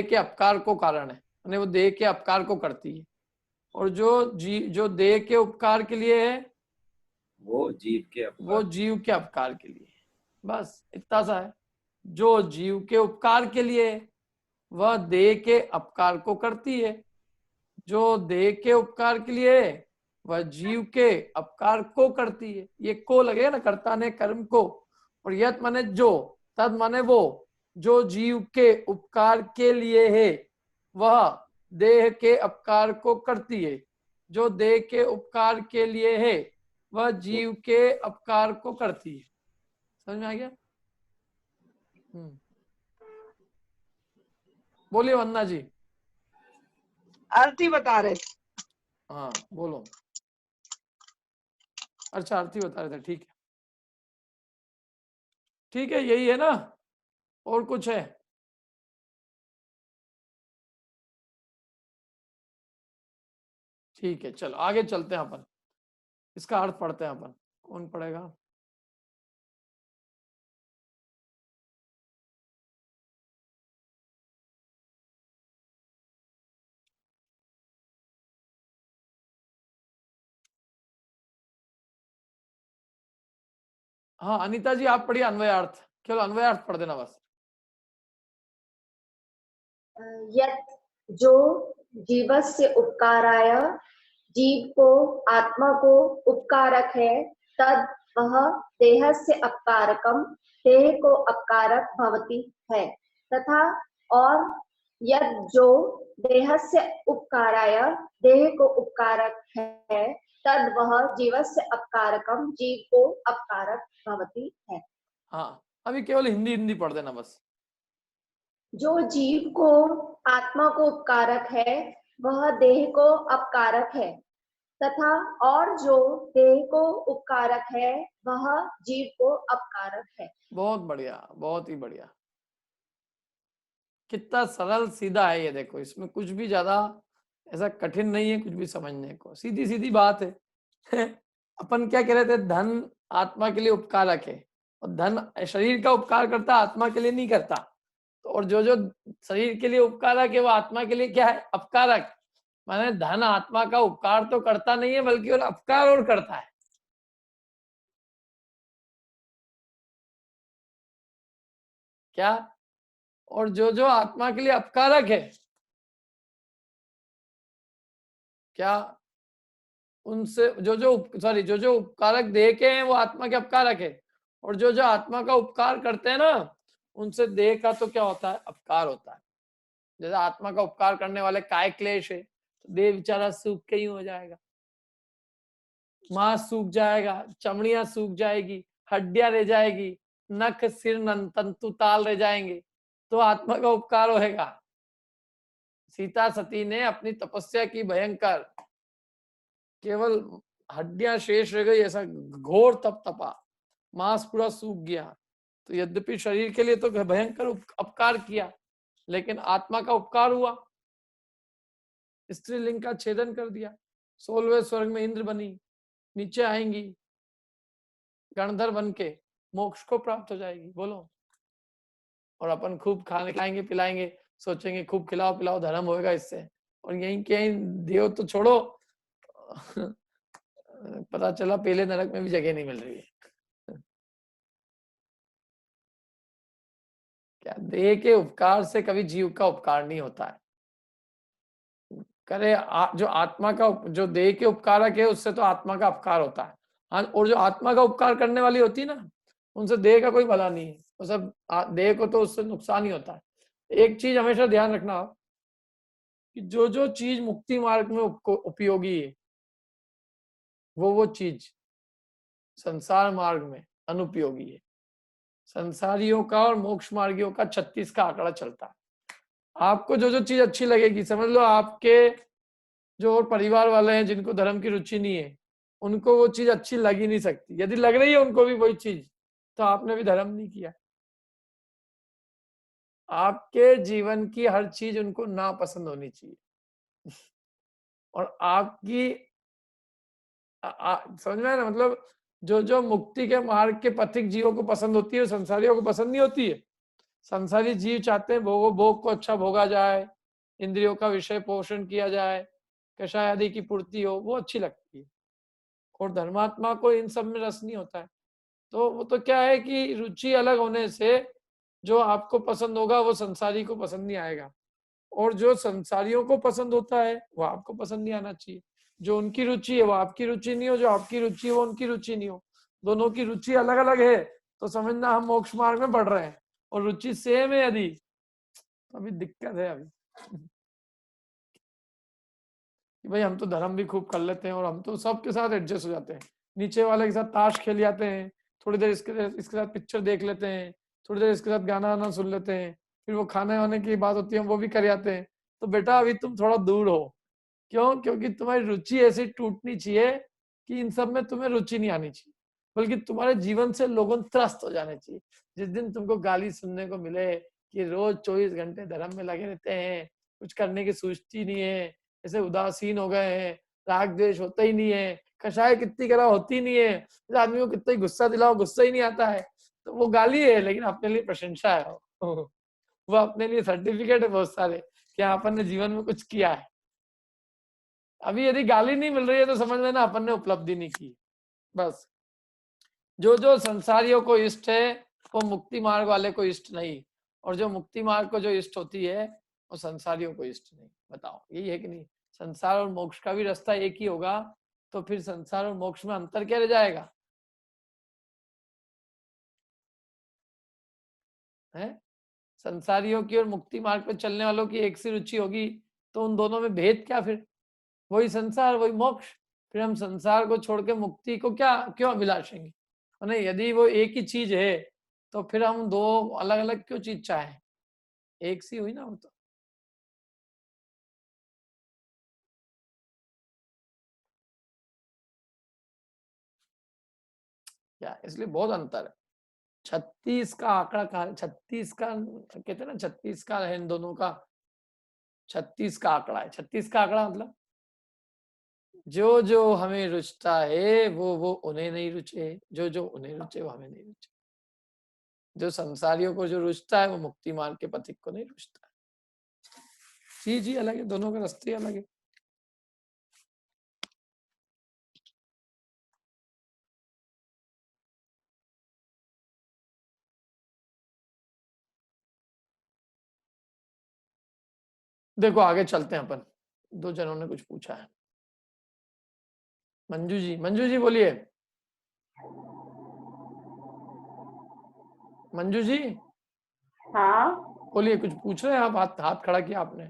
के अपकार को कारण है, यानी वो देह के अपकार को करती है। और जो देह के उपकार के लिए है, वो जीव के अपकार के लिए। बस इतना सा है। जो जीव के उपकार के लिए वह देह के अपकार को करती है। जो देह के उपकार के लिए वह जीव के अपकार को करती है। ये को लगेगा ना, कर्ता ने कर्म को। और यत माने जो, तद माने वो। जो जीव के उपकार के लिए है वह देह के अपकार को करती है। जो देह के उपकार के लिए है वह जीव के अपकार को करती है। समझ में आ गया? बोलिए वंदना जी। अर्थ ही बता रहे थे। हाँ बोलो। अच्छा, अर्थ ही बता रहे थे, ठीक है ठीक है, यही है ना, और कुछ है? ठीक है, चलो आगे चलते हैं अपन, इसका अर्थ पढ़ते हैं अपन। कौन पढ़ेगा? हाँ अनीता जी, आप पढ़िए अन्वयार्थ, केवल अन्वयार्थ पढ़ देना बस। यत् जो जीवस्य उपकाराय, जीव को आत्मा को उपकारक है, तद वह देहस्य अपकारकम, देह को अपकारक भवति है। तथा और यद जो देहस्य उपकाराय, देह को उपकारक है, तद वह जीवस्य अपकारकम, जीव को अपकारक भवति है। हाँ अभी केवल हिंदी हिंदी पढ़ देना बस। जो जीव को आत्मा को उपकारक है वह देह को अपकारक है, तथा और जो देह को उपकारक है वह जीव को अपकारक है। बहुत बढ़िया, बहुत ही बढ़िया। कितना सरल सीधा है ये, देखो इसमें कुछ भी ज्यादा ऐसा कठिन नहीं है कुछ भी समझने को, सीधी सीधी बात है। अपन क्या कह रहे थे, धन आत्मा के लिए उपकारक है, और धन शरीर का उपकार करता, आत्मा के लिए नहीं करता। तो और जो शरीर के लिए उपकारक है वो आत्मा के लिए क्या है, अपकारक। माने धन आत्मा का उपकार तो करता नहीं है, बल्कि और अपकार और करता है। क्या? और जो आत्मा के लिए अपकारक है, क्या उनसे जो उपकारक देह के हैं वो आत्मा के अपकारक है, और जो जो आत्मा का उपकार करते हैं ना, उनसे देह का तो क्या होता है, अपकार होता है। जैसे आत्मा का उपकार करने वाले काय क्लेश है, तो देह बेचारा सूख के ही हो जाएगा, मांस सूख जाएगा, चमड़ियां सूख जाएगी, हड्डियां रह जाएगी, नख सिर तंतु ताल रह जाएंगे, तो आत्मा का उपकार होएगा। सीता सती ने अपनी तपस्या की भयंकर, केवल हड्डियां शेष रह गई, ऐसा घोर तप तपा, मांस पूरा सूख गया। तो यद्यपि शरीर के लिए तो भयंकर अपकार किया, लेकिन आत्मा का उपकार हुआ। स्त्रीलिंग का छेदन कर दिया, 16वें स्वर्ग में इंद्र बनी, नीचे आएंगी गणधर बन के, मोक्ष को प्राप्त हो जाएगी। बोलो। और अपन खूब खाने खाएंगे पिलाएंगे, सोचेंगे खूब खिलाओ पिलाओ, धर्म होएगा इससे, और यहीं कहीं देव तो छोड़ो पता चला पहले नरक में भी जगह नहीं मिल रही है। क्या देह के उपकार से कभी जीव का उपकार नहीं होता है। करे जो आत्मा का, जो देह के उपकारक है उससे तो आत्मा का अपकार होता है। हाँ, और जो आत्मा का उपकार करने वाली होती है ना, उनसे देह का कोई भला नहीं है, वो सब देह को तो उससे नुकसान ही होता है। एक चीज हमेशा ध्यान रखना कि जो जो चीज मुक्ति मार्ग में उपयोगी है, वो चीज संसार मार्ग में अनुपयोगी है। संसारियों का और मोक्ष मार्गियों का 36 का आंकड़ा चलता है। आपको जो जो चीज अच्छी लगेगी, समझ लो आपके जो और परिवार वाले हैं जिनको धर्म की रुचि नहीं है, उनको वो चीज अच्छी लग ही नहीं सकती। यदि लग रही है उनको भी वही चीज, तो आपने भी धर्म नहीं किया। आपके जीवन की हर चीज उनको नापसंद होनी चाहिए। और आपकी समझ में है ना, मतलब जो जो मुक्ति के मार्ग के पथिक जीवों को पसंद होती है, वो संसारियों को पसंद नहीं होती है। संसारी जीव चाहते हैं भोग को अच्छा भोगा जाए, इंद्रियों का विषय पोषण किया जाए, कषाय आदि की पूर्ति हो, वो अच्छी लगती है। और धर्मात्मा को इन सब में रस नहीं होता है। तो वो तो क्या है कि रुचि अलग होने से जो आपको पसंद होगा वो संसारी को पसंद नहीं आएगा, और जो संसारियों को पसंद होता है वो आपको पसंद नहीं आना चाहिए। जो उनकी रुचि है वो आपकी रुचि नहीं हो, जो आपकी रुचि है वो उनकी रुचि नहीं हो। दोनों की रुचि अलग अलग है तो समझना हम मोक्ष मार्ग में बढ़ रहे हैं, और रुचि सेम है यदि, अभी दिक्कत है। अभी भाई हम तो धर्म भी खूब कर लेते हैं और हम तो सबके साथ एडजस्ट हो जाते हैं, नीचे वाले के साथ ताश खेल जाते हैं, थोड़ी देर इसके साथ पिक्चर देख लेते हैं, थोड़ी देर इसके साथ गाना वाना सुन लेते हैं, फिर वो खाने वाने की बात होती है वो भी कर जाते हैं। तो बेटा अभी तुम थोड़ा दूर हो। क्यों? क्योंकि तुम्हारी रुचि ऐसी टूटनी चाहिए कि इन सब में तुम्हें रुचि नहीं आनी चाहिए, बल्कि तुम्हारे जीवन से लोगों त्रस्त हो जाने चाहिए। जिस दिन तुमको गाली सुनने को मिले कि रोज 24 घंटे धर्म में लगे रहते हैं, कुछ करने की सूझती नहीं है, ऐसे उदासीन हो गए हैं, राग द्वेष होता ही नहीं है, कषाय कितनी करा होती नहीं है, इस आदमी को कितना ही गुस्सा दिलाओ गुस्सा ही नहीं आता है, तो वो गाली है लेकिन अपने लिए प्रशंसा है। वो अपने लिए सर्टिफिकेट है बहुत सारे कि अपन ने जीवन में कुछ किया है। अभी यदि गाली नहीं मिल रही है तो समझ लेना अपन ने उपलब्धि नहीं की। बस जो जो संसारियों को इष्ट है वो मुक्ति मार्ग वाले को इष्ट नहीं, और जो मुक्ति मार्ग को जो इष्ट होती है वो संसारियों को इष्ट नहीं। बताओ यही है कि नहीं? संसार और मोक्ष का भी रास्ता एक ही होगा, तो फिर संसार और मोक्ष में अंतर क्या रह जाएगा? है संसारियों की और मुक्ति मार्ग पे चलने वालों की एक सी रुचि होगी, तो उन दोनों में भेद क्या? फिर वही संसार वही मोक्ष। फिर हम संसार को छोड़ के मुक्ति को क्या क्यों अभिलाषेंगे? नहीं, यदि वो एक ही चीज है तो फिर हम दो अलग अलग क्यों चीज चाहें? एक सी हुई ना वो तो। क्या इसलिए बहुत अंतर है। 36 का आंकड़ा कहा, 36 का कहते हैं ना, 36 का है इन दोनों का, 36 का आंकड़ा है। 36 का आंकड़ा मतलब जो जो हमें रुचता है वो उन्हें नहीं रुचे, जो जो उन्हें रुचे वो हमें नहीं रुचे। जो संसारियों को जो रुचता है वो मुक्ति मार्ग के पथिक को नहीं रुचता है। चीज ही अलग है, दोनों के रास्ते अलग है। देखो आगे चलते हैं अपन। दो जनों ने कुछ पूछा है। मंजू जी बोलिए। मंजू जी हाँ बोलिए, कुछ पूछ रहे हैं आप? हाथ हाथ खड़ा किया आपने,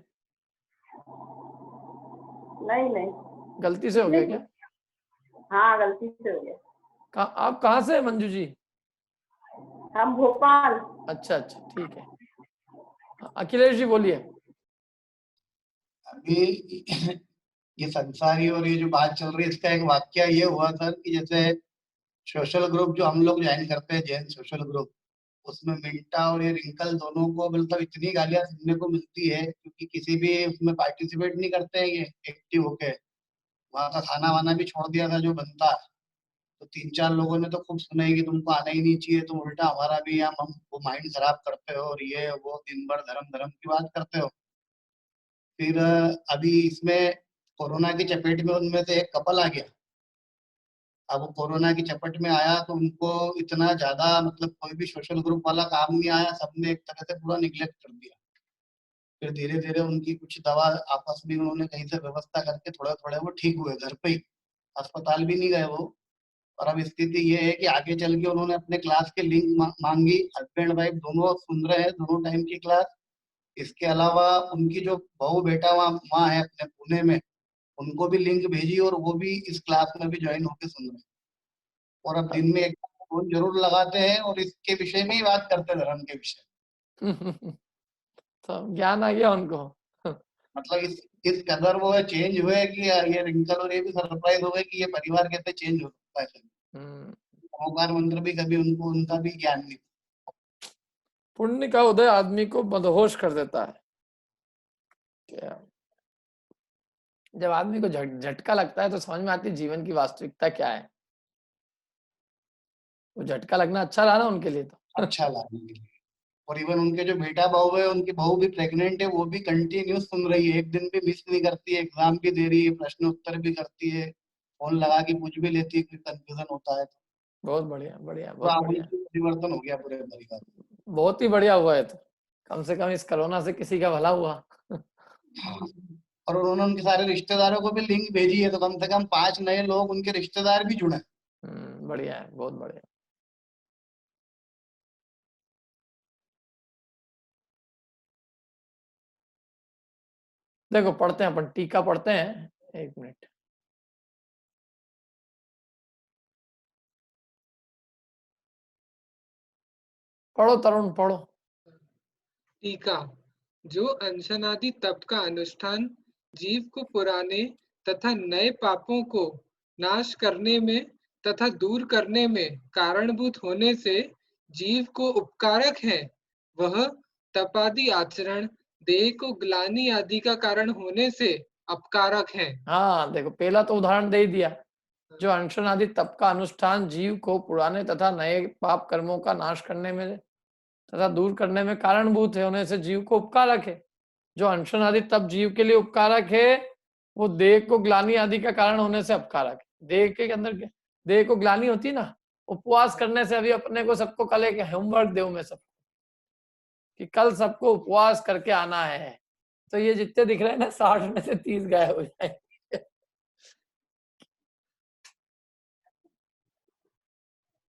नहीं नहीं गलती से हो गया क्या? हाँ गलती से हो गया। आप कहाँ से हैं मंजू जी? हम भोपाल। अच्छा अच्छा ठीक है। अखिलेश जी बोलिए। अभी ये संसारी और ये जो बात चल रही है, इसका एक वाक्य ये हुआ सर कि जैसे सोशल ग्रुप जो हम लोग ज्वाइन करते हैं, जैन सोशल ग्रुप, उसमें मिंटा और ये रिंकल दोनों को मतलब इतनी गालियां सुनने को मिलती है क्योंकि किसी भी उसमें पार्टिसिपेट नहीं करते हैं ये एक्टिव होके। वहाँ का खाना वाना भी छोड़ दिया था जो बनता, तो 3-4 लोगों ने तो खूब सुना है कि तुमको आना ही नहीं चाहिए, तुम उल्टा हमारा भी हम वो माइंड खराब करते हो और ये वो दिन भर धर्म धर्म की बात करते हो। फिर अभी इसमें कोरोना की चपेट में उनमें से एक कपल आ गया। अब वो कोरोना की चपेट में आया तो उनको इतना ज्यादा मतलब कोई भी सोशल ग्रुप वाला काम नहीं आया, सबने एक तरह से पूरा निग्लेक्ट कर दिया। फिर धीरे धीरे उनकी कुछ दवा आपस में उन्होंने कहीं से व्यवस्था करके थोड़े थोड़े वो ठीक हुए, घर पे ही, अस्पताल भी नहीं गए वो। और अब स्थिति ये है कि आगे चल के उन्होंने अपने क्लास के लिंक मांगी, हस्बैंड वाइफ दोनों सुन रहे हैं, दोनों टाइम की क्लास। इसके अलावा उनकी जो बहू बेटा वहाँ है अपने पुणे में, उनको भी लिंक भेजी और वो भी इस क्लास में भी ज्वाइन होकर सुन रहे हैं। और अब दिन में एक फोन जरूर लगाते हैं और इसके विषय में ही बात करते हैं, धर्म के विषय। तो ज्ञान आ गया उनको। मतलब इस कदर वो चेंज हुए कि ये रिंकल और ये भी सरप्राइज हो गए कि ये परिवार कैसे चेंज हो सकता है। ओंकार मंत्र भी कभी उनको उनका भी ज्ञान नहीं। पुण्य का उदय आदमी को मदहोश कर देता है। क्या जब आदमी को झटका लगता है तो समझ में आती है जीवन की वास्तविकता क्या है। वो झटका लगना अच्छा रहा ना उनके लिए, तो अच्छा लगा उनके लिए। और इवन उनके जो बेटा बहू है, उनकी बहू भी प्रेग्नेंट है, वो भी कंटिन्यूस सुन रही है, एक दिन भी मिस नहीं करती है, एग्जाम भी दे रही है, प्रश्न उत्तर भी करती है, फोन लगा के पूछ भी लेती है, कोई कंफ्यूजन होता है तो। बहुत बढ़िया बढ़िया, तो बहुत बढ़िया, परिवर्तन हो गया पूरे परिवार। बहुत ही बढ़िया हुआ है। तो कम से कम इस कोरोना से किसी का भला हुआ। और उन्होंने उनके सारे रिश्तेदारों को भी लिंक भेजी है, तो कम से कम 5 नए लोग उनके रिश्तेदार भी जुड़े। बढ़िया है, बहुत बढ़िया। देखो पढ़ते हैं अपन, टीका पढ़ते हैं, 1 मिनट। पढ़ो तरुण, पढ़ो। टीका। जो अनशनादि तप का अनुष्ठान जीव को पुराने तथा नए पापों को नाश करने में तथा दूर करने में कारणभूत होने से जीव को उपकारक है, वह तपादि आचरण देह को ग्लानि आदि का कारण होने से अपकारक है। हाँ देखो, पहला तो उदाहरण दे ही दिया। जो अनशन आदि तप का अनुष्ठान जीव को पुराने तथा नए पाप कर्मों का नाश करने में तथा दूर करने में कारणभूत है होने से जीव को उपकारक है। जो अनशन आदि तप जीव के लिए उपकारक है, वो देह को ग्लानि आदि का कारण होने से अपकारक है। देह के अंदर देह को ग्लानि होती ना, उपवास करने से। अभी अपने को सबको कल एक होमवर्क दो मैं सबको कि कल सबको उपवास करके आना है, तो ये जितने दिख रहे हैं ना 60 में से 30 गायब हो जाएंगे।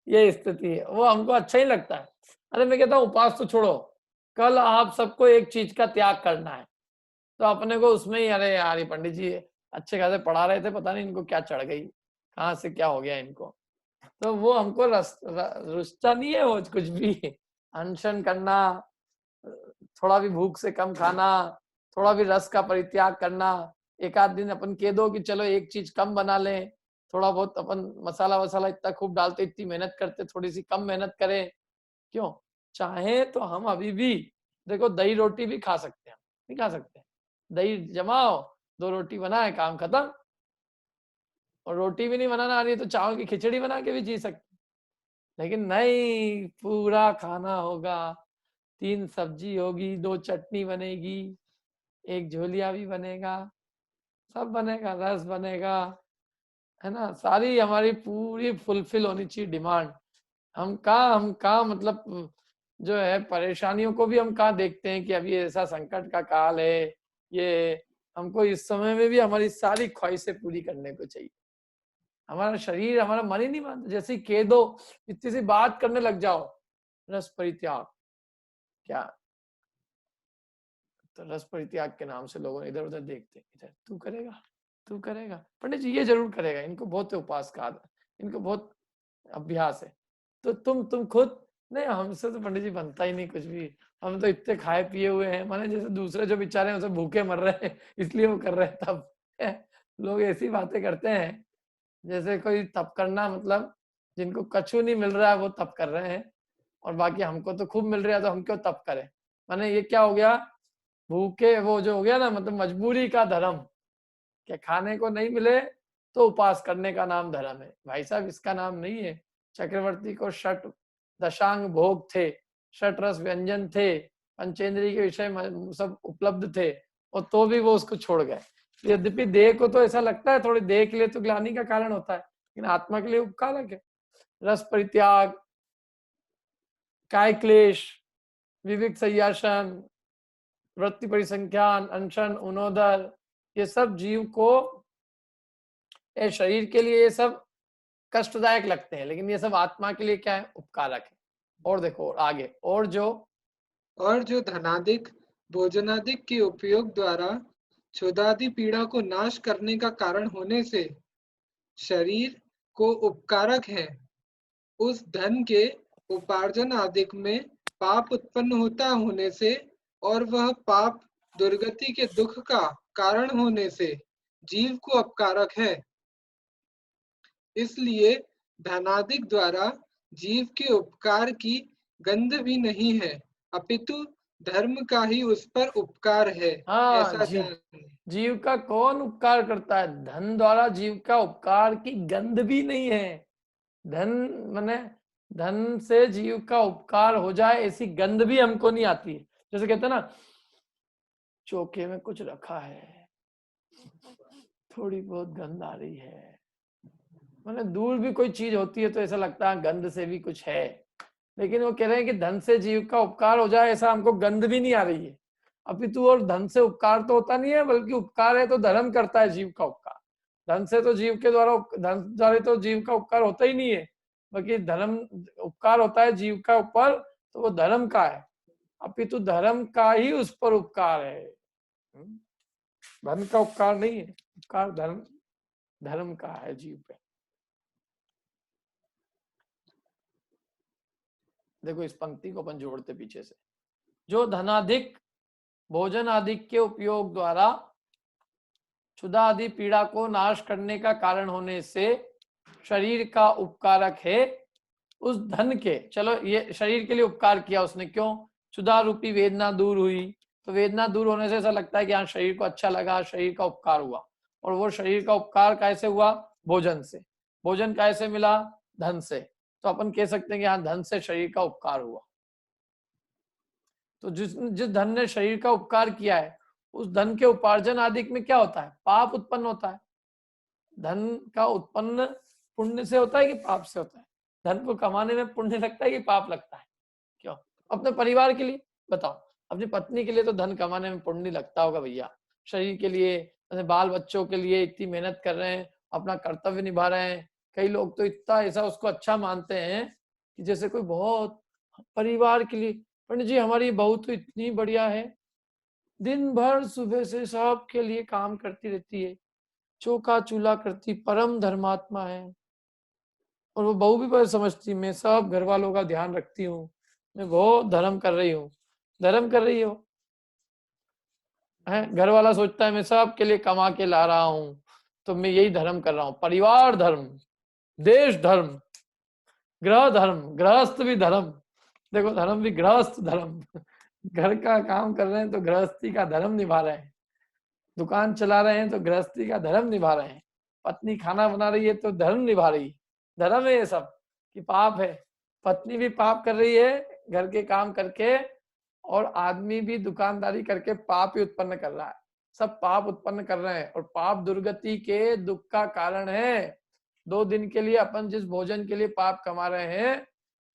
ये स्थिति है, वो हमको अच्छा ही लगता है। अरे मैं कहता हूँ उपवास तो छोड़ो, कल आप सबको एक चीज का त्याग करना है, तो अपने को उसमें ही अरे यार ये पंडित जी अच्छे खासे पढ़ा रहे थे, पता नहीं इनको क्या चढ़ गई, कहाँ से क्या हो गया इनको, तो वो हमको रुचता नहीं है वो कुछ भी। अनशन करना, थोड़ा भी भूख से कम खाना, थोड़ा भी रस का परित्याग करना, एक आध दिन अपन कह दो कि चलो एक चीज कम बना लें, थोड़ा बहुत अपन मसाला वसाला इतना खूब डालते, इतनी मेहनत करते, थोड़ी सी कम मेहनत करें। क्यों? चाहे तो हम अभी भी देखो दही रोटी भी खा सकते हैं, नहीं खा सकते? दही जमाओ, 2 रोटी बनाए, काम खत्म। और रोटी भी नहीं बनाना आ रही है तो चावल की खिचड़ी बना के भी जी सकते। लेकिन नहीं, पूरा खाना होगा, 3 सब्जी होगी, 2 चटनी बनेगी, 1 झोलिया भी बनेगा, सब बनेगा, रस बनेगा, है ना। सारी हमारी पूरी फुलफिल होनी चाहिए डिमांड। हम कहाँ मतलब जो है परेशानियों को भी हम कहाँ देखते हैं कि अभी ऐसा संकट का काल है, ये हमको इस समय में भी हमारी सारी ख्वाहिशें पूरी करने को चाहिए। हमारा शरीर, हमारा मन ही नहीं मानता। जैसे कह दो, इतनी सी बात करने लग जाओ, रस परित्याग। क्या तो रस परित्याग के नाम से लोगों इधर उधर देखते हैं, इधर तू करेगा, तू करेगा, पंडित जी ये जरूर करेगा, इनको बहुत उपास का, इनको बहुत अभ्यास है। तो तुम खुद नहीं, हमसे तो पंडित जी बनता ही नहीं कुछ भी, हम तो इतने खाए पिए हुए हैं, माने जैसे दूसरे जो बेचारे हैं उसे भूखे मर रहे हैं इसलिए वो कर रहे हैं तब। लोग ऐसी बातें करते हैं जैसे कोई तप करना मतलब जिनको कछु नहीं मिल रहा है वो तप कर रहे हैं, और बाकी हमको तो खूब मिल रहा है तो हम क्यों तप करें। माने ये क्या हो गया, भूखे वो जो हो गया ना, मतलब मजबूरी का धर्म, क्या खाने को नहीं मिले तो उपास करने का नाम धर्म है। भाई साहब इसका नाम नहीं है। चक्रवर्ती को षट दशांग भोग थे, षट रस व्यंजन थे, पंचेंद्रिय के विषय सब उपलब्ध थे, और तो भी वो उसको छोड़ गए। यद्यपि देह को तो ऐसा लगता है थोड़ी देह के लिए तो ग्लानि का कारण होता है, लेकिन आत्मा के लिए उपकारक है। रस परित्याग, काय क्लेश, विविक संयासन, वृत्ति परिसंख्यान, अनशन, उनोदर, ये सब जीव को शरीर के लिए ये सब कष्टदायक लगते हैं, लेकिन ये सब आत्मा के लिए क्या है, उपकारक है। और देखो आगे, और जो धनादिक भोजनादिक के उपयोग द्वारा क्षुधादि पीड़ा को नाश करने का कारण होने से शरीर को उपकारक है, उस धन के उपार्जन आदिक में पाप उत्पन्न होता होने से और वह पाप दुर्गति के दुख का कारण होने से जीव को अपकारक है। इसलिए धनादिक द्वारा जीव के उपकार की गंध भी नहीं है, अपितु धर्म का ही उस पर उपकार है। ऐसा जीव का कौन उपकार करता है, धन द्वारा जीव का उपकार की गंध भी नहीं है। धन माने धन से जीव का उपकार हो जाए ऐसी गंध भी हमको नहीं आती। जैसे कहते हैं ना, चौके में कुछ रखा है, थोड़ी बहुत गंध आ रही है, माने दूर भी कोई चीज होती है तो ऐसा लगता है गंध से भी कुछ है, लेकिन वो कह रहे हैं कि धन से जीव का उपकार हो जाए ऐसा हमको गंध भी नहीं आ रही है। अपितु और धन से उपकार तो होता नहीं है, बल्कि उपकार है तो धर्म करता है जीव का उपकार। धन से तो जीव के द्वारा, धन द्वारा तो जीव का उपकार होता ही नहीं है, बल्कि धर्म उपकार होता है जीव का ऊपर, तो वो धर्म का है। अपितु धर्म का ही उस पर उपकार है, धन का उपकार नहीं है। उपकार धर्म का है जीव पे। देखो इस पंक्ति को अपन जोड़ते पीछे से, जो धनाधिक भोजन आदि के उपयोग द्वारा क्षुधा आदि पीड़ा को नाश करने का कारण होने से शरीर का उपकारक है, उस धन के, चलो ये शरीर के लिए उपकार किया उसने, क्यों, क्षुधा रूपी वेदना दूर हुई, तो वेदना दूर होने से ऐसा लगता है कि हाँ शरीर को अच्छा लगा, शरीर का उपकार हुआ। और वो शरीर का उपकार कैसे हुआ, भोजन से। भोजन कैसे मिला, धन से। तो अपन कह सकते हैं कि हाँ धन से शरीर का उपकार हुआ। तो जिस धन ने शरीर का उपकार किया है, उस धन के उपार्जन आदि में क्या होता है, पाप उत्पन्न होता है। धन का उत्पन्न पुण्य से होता है कि पाप से होता है? धन को कमाने में पुण्य लगता है कि पाप लगता है? क्यों? अपने परिवार के लिए बताओ, अपनी पत्नी के लिए तो धन कमाने में पुण्य लगता होगा भैया। शरीर के लिए, अपने बाल बच्चों के लिए इतनी मेहनत कर रहे हैं, अपना कर्तव्य निभा रहे हैं। कई लोग तो इतना ऐसा उसको अच्छा मानते हैं कि जैसे कोई बहुत परिवार के लिए, पंडित जी हमारी बहू तो इतनी बढ़िया है, दिन भर सुबह से सब के लिए काम करती रहती है, चौका चूल्हा करती, परम धर्मात्मा है। और वो बहू भी बस समझती मैं सब घर वालों का ध्यान रखती हूँ, मैं बहुत धर्म कर रही हूँ। धर्म कर रही हो है, घर वाला सोचता है मैं सब के लिए कमा के ला रहा हूँ तो मैं यही धर्म कर रहा हूँ। परिवार धर्म, देश धर्म, ग्रह धर्म, गृहस्थ भी धर्म। देखो धर्म भी गृहस्थ धर्म, घर का काम कर रहे हैं तो गृहस्थी का धर्म निभा रहे हैं, दुकान चला रहे हैं तो गृहस्थी का धर्म निभा रहे हैं, पत्नी खाना बना रही है तो धर्म निभा रही है। धर्म है ये सब कि पाप है? पत्नी भी पाप कर रही है घर के काम करके, और आदमी भी दुकानदारी करके पाप ही उत्पन्न कर रहा है। सब पाप उत्पन्न कर रहे हैं, और पाप दुर्गति के दुख का कारण है। 2 दिन के लिए अपन जिस भोजन के लिए पाप कमा रहे हैं,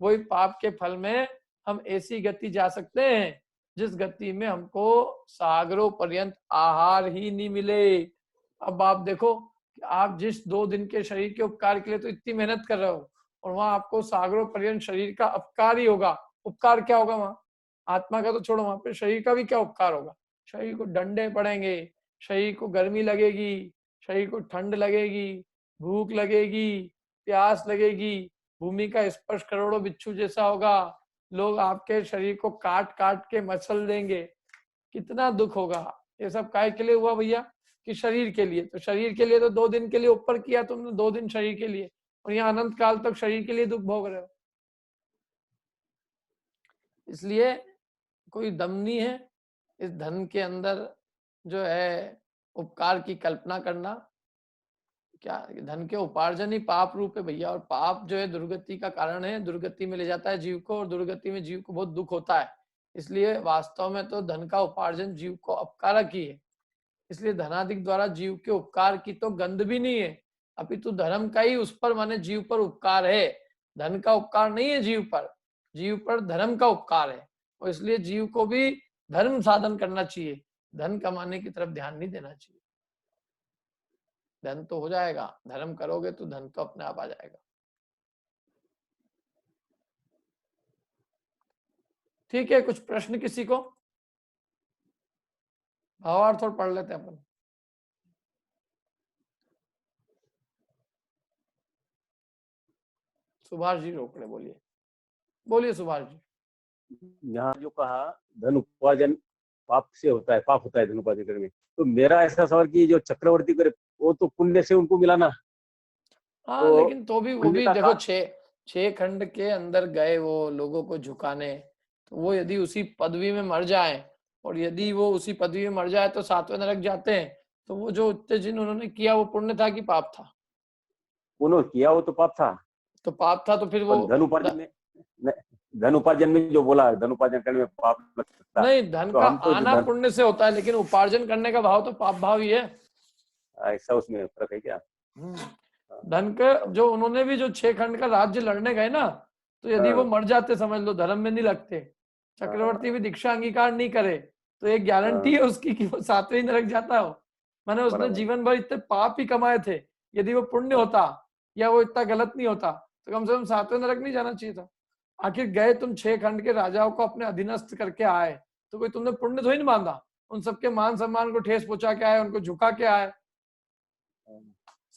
वही पाप के फल में हम ऐसी गति जा सकते हैं जिस गति में हमको सागरों पर्यंत आहार ही नहीं मिले। अब आप देखो कि आप जिस 2 दिन के शरीर के उपकार के लिए तो इतनी मेहनत कर रहे हो, और वहां आपको सागरों पर्यंत शरीर का अपकार ही होगा, उपकार क्या होगा वहां? आत्मा का तो छोड़ो, वहां पे शरीर का भी क्या उपकार होगा? शरीर को डंडे पड़ेंगे, शरीर को गर्मी लगेगी, शरीर को ठंड लगेगी, भूख लगेगी, प्यास लगेगी, भूमि का स्पर्श करोड़ों बिच्छू जैसा होगा, लोग आपके शरीर को काट काट के मसल देंगे, कितना दुख होगा। ये सब काय के लिए हुआ भैया? कि शरीर के लिए। तो शरीर के लिए तो 2 दिन के लिए ऊपर किया तुमने, 2 दिन शरीर के लिए, और यहाँ अनंत काल तक शरीर के लिए दुख भोग रहे हो। इसलिए कोई दम नहीं है इस धन के अंदर जो है उपकार की कल्पना करना। क्या धन के उपार्जन ही पाप रूप है भैया, और पाप जो है दुर्गति का कारण है, दुर्गति में ले जाता है जीव को, और दुर्गति में जीव को बहुत दुख होता है। इसलिए वास्तव में तो धन का उपार्जन जीव को अपकारक ही है। इसलिए धनाधिक द्वारा जीव के उपकार की तो गंध भी नहीं है, अपितु धर्म का ही उस पर माने जीव पर उपकार है। धन का उपकार नहीं है जीव पर धर्म का उपकार है। और इसलिए जीव को भी धर्म साधन करना चाहिए, धन कमाने की तरफ ध्यान नहीं देना चाहिए। धन तो हो जाएगा, धर्म करोगे तो धन तो अपने आप आ जाएगा। ठीक है, कुछ प्रश्न किसी को? भावार्थ और पढ़ लेते हैं अपन। सुभाष जी रोकड़े बोलिए, बोलिए सुभाष जी। यहाँ जो कहा धन उपार्जन पाप से होता है, पाप होता है धन उपार्जन करने में, तो मेरा ऐसा सवाल कि जो चक्रवर्ती करे वो तो पुण्य से उनको मिला ना। हाँ तो लेकिन तो भी वो भी देखो 6 खंड के अंदर गए वो लोगों को झुकाने, तो वो यदि उसी पदवी में मर जाए, और यदि वो उसी पदवी में मर जाए तो 7वें नरक जाते हैं, तो वो जो उत्तेजन उन्होंने किया वो पुण्य था कि पाप था? उन्होंने किया वो तो पाप था। तो पाप था, तो फिर वो धन उपार्जन में जो बोला धन उपार्जन करने में पाप लग सकता नहीं, धन तो का तो आना पुण्य से होता है, लेकिन उपार्जन करने का भाव तो पाप भाव ही है। ऐसा उसमें फर्क है क्या? धन के जो उन्होंने भी जो 6 खंड का राज्य लड़ने गए ना, तो यदि वो मर जाते समझ लो धर्म में नहीं लगते, चक्रवर्ती भी दीक्षा अंगीकार नहीं करे, तो एक गारंटी है उसकी कि वो 7वें नरक जाता हो। माने उसने जीवन भर इतने पाप ही कमाए थे, यदि वो पुण्य होता या वो इतना गलत नहीं होता तो कम से कम 7वें नरक नहीं जाना चाहिए था। आखिर गए तुम 6 खंड के राजाओं को अपने अधीनस्थ करके आए, तो कोई तुमने पुण्य थोड़ी नहीं बांधा, उन सबके मान सम्मान को ठेस पहुंचा के आए, उनको झुका के आए,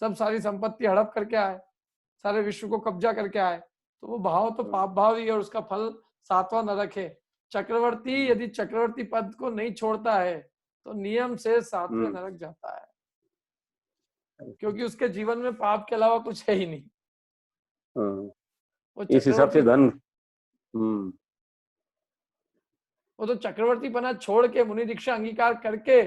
सब सारी संपत्ति हड़प करके आए, सारे विश्व को कब्जा करके आए, तो वो भाव तो पाप भाव ही है, और उसका फल 7वां नरक है। चक्रवर्ती यदि चक्रवर्ती पद को नहीं छोड़ता है तो नियम से 7वें नरक जाता है, क्योंकि उसके जीवन में पाप के अलावा कुछ है ही नहीं। इस हिसाब से धन वो तो चक्रवर्ती पना छोड़ के मुनि दीक्षा अंगीकार करके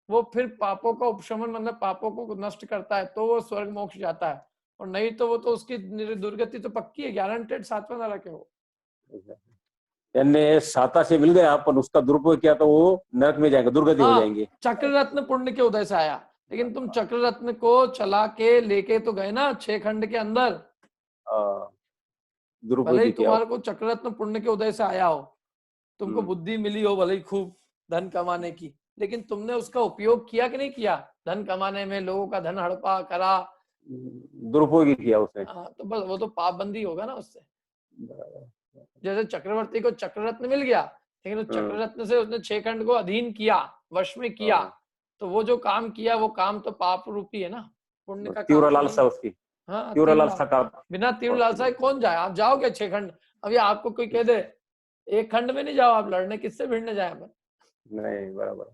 वो फिर पापों का उपशमन मतलब पापों को नष्ट करता है, तो वो स्वर्ग मोक्ष जाता है, और नहीं तो वो तो उसकी दुर्गति तो पक्की है, गारंटेड 7वां नरक है वो। यानी साता से मिल गया पर उसका दुरुपयोग किया तो वो नरक में जाएंगे, दुर्गति हो जाएंगे। चक्र रत्न पुण्य के उदय से आया, लेकिन तुम चक्र रत्न को चला के लेके तो गए ना 6 खंड के अंदर, भले ही तुम्हारे को चक्र रत्न पुण्य के उदय से आया हो, तुमको बुद्धि मिली हो भले ही खूब धन कमाने की, लेकिन तुमने उसका उपयोग किया कि नहीं किया धन कमाने में? लोगों का धन हड़पा करा, दुरुपयोग किया उसने। तो बस वो तो पापबंदी होगा ना उससे। जैसे चक्रवर्ती को चक्ररत्न मिल गया, लेकिन उस चक्ररत्न से उसने 6 खंड को अधीन किया, वश में किया, तो वो जो काम किया वो काम तो पाप रूपी है ना, पुण्य का तीव्र लालसा उसकी। हाँ, तीव्र लालसा का, बिना तीव्र लालसा कौन जाए? आप जाओगे 6 खंड? अभी आपको कोई कह दे 1 खंड में नहीं जाओ आप लड़ने, किससे भिड़ने जाए अपन? नहीं, बराबर।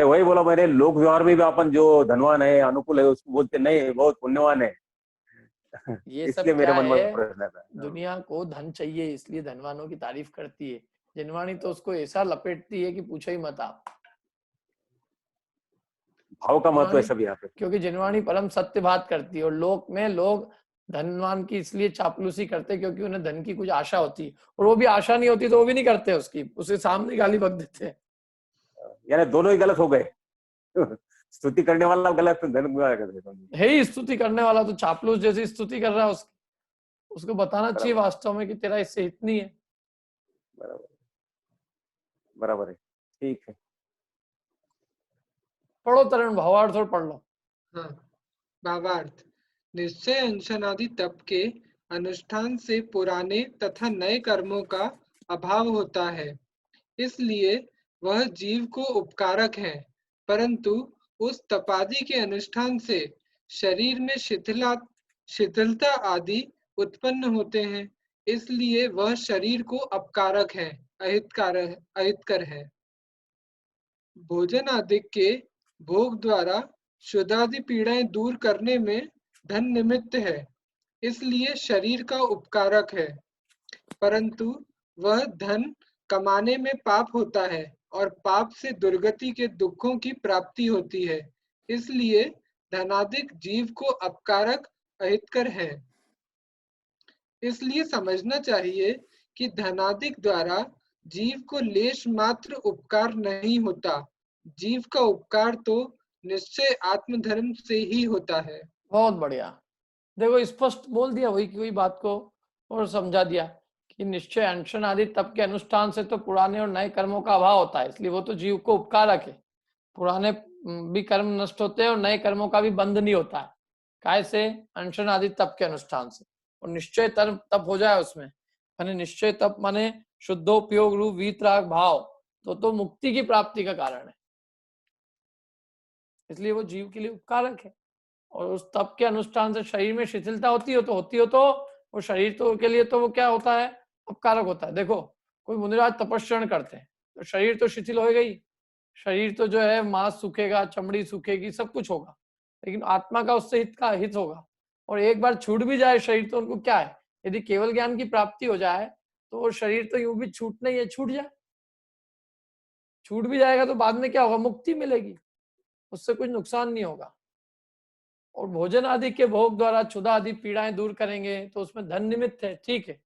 वही बोला मैंने, लोक व्यवहार में भी अपन जो धनवान है अनुकूल है उसको बोलते नहीं बहुत पुण्यवान है। ये सब मेरे मन में प्रश्न था। दुनिया को धन चाहिए इसलिए धनवानों की तारीफ करती है, जिनवाणी तो उसको ऐसा लपेटती है कि पूछो ही मत आप। भाव का महत्व है सब यहाँ पे, क्योंकि जिनवाणी परम सत्य बात करती है, और लोक में लोग धनवान की इसलिए चापलूसी करते क्योंकि उन्हें धन की कुछ आशा होती, और वो भी आशा नहीं होती तो वो भी नहीं करते उसकी, उसके सामने गाली बक देते हैं। यानी दोनों ही गलत हो गए। स्तुति करने वाला गलत, है ही स्तुति करने वाला तो चापलूस जैसी स्तुति कर रहा है उसको बताना चाहिए वास्तव में कि तेरा इससे हित नहीं है। बराबर है, ठीक है। पढ़ो तरुण, भावार्थ और पढ़ लो। हाँ, भावार्थ। निश्चय अनशन आदि तप के अनुष्ठान से पुराने तथा नए कर्मों का अभाव होता है, इसलिए वह जीव को उपकारक है। परंतु उस तपादि के अनुष्ठान से शरीर में शिथिलता आदि उत्पन्न होते हैं, इसलिए वह शरीर को अपकारक है, अहितकर है। भोजन आदि के भोग द्वारा शुद्धादि पीड़ाएं दूर करने में धन निमित्त है, इसलिए शरीर का उपकारक है। परंतु वह धन कमाने में पाप होता है और पाप से दुर्गति के दुखों की प्राप्ति होती है, इसलिए धनाधिक जीव को अपकारक अहितकर है। इसलिए समझना चाहिए कि धनाधिक द्वारा जीव को लेश मात्र उपकार नहीं होता, जीव का उपकार तो निश्चय आत्मधर्म से ही होता है। बहुत बढ़िया, देखो स्पष्ट बोल दिया वही की वही बात को और समझा दिया कि निश्चय अनशन आदि तप के अनुष्ठान से तो पुराने और नए कर्मों का अभाव होता है, इसलिए वो तो जीव को उपकारक है। पुराने भी कर्म नष्ट होते हैं और नए कर्मों का भी बंध नहीं होता है। काय से? अनशन आदि तप के अनुष्ठान से। और निश्चय तप हो जाए उसमें, माने निश्चय तप माने शुद्धोपयोग रूप वीतराग भाव, तो मुक्ति की प्राप्ति का कारण है, इसलिए वो जीव के लिए उपकारक है। और उस तप के अनुष्ठान से शरीर में शिथिलता होती हो तो वो शरीर तो के लिए तो वो क्या होता है? उपकारक होता है। देखो कोई मुनिराज तपस्या करते हैं तो शरीर तो शिथिल होएगा ही, शरीर तो जो है मांस सूखेगा, चमड़ी सूखेगी, सब कुछ होगा, लेकिन आत्मा का उससे हित होगा। और एक बार छूट भी जाए शरीर तो उनको क्या है, यदि केवल ज्ञान की प्राप्ति हो जाए तो वो शरीर तो यूं भी छूटना ही है, छूट जाए, छूट भी जाएगा तो बाद में क्या होगा? मुक्ति मिलेगी, उससे कुछ नुकसान नहीं होगा। और भोजन आदि के भोग द्वारा क्षुधा आदि पीड़ाएं दूर करेंगे तो उसमें धन निमित्त है, ठीक है।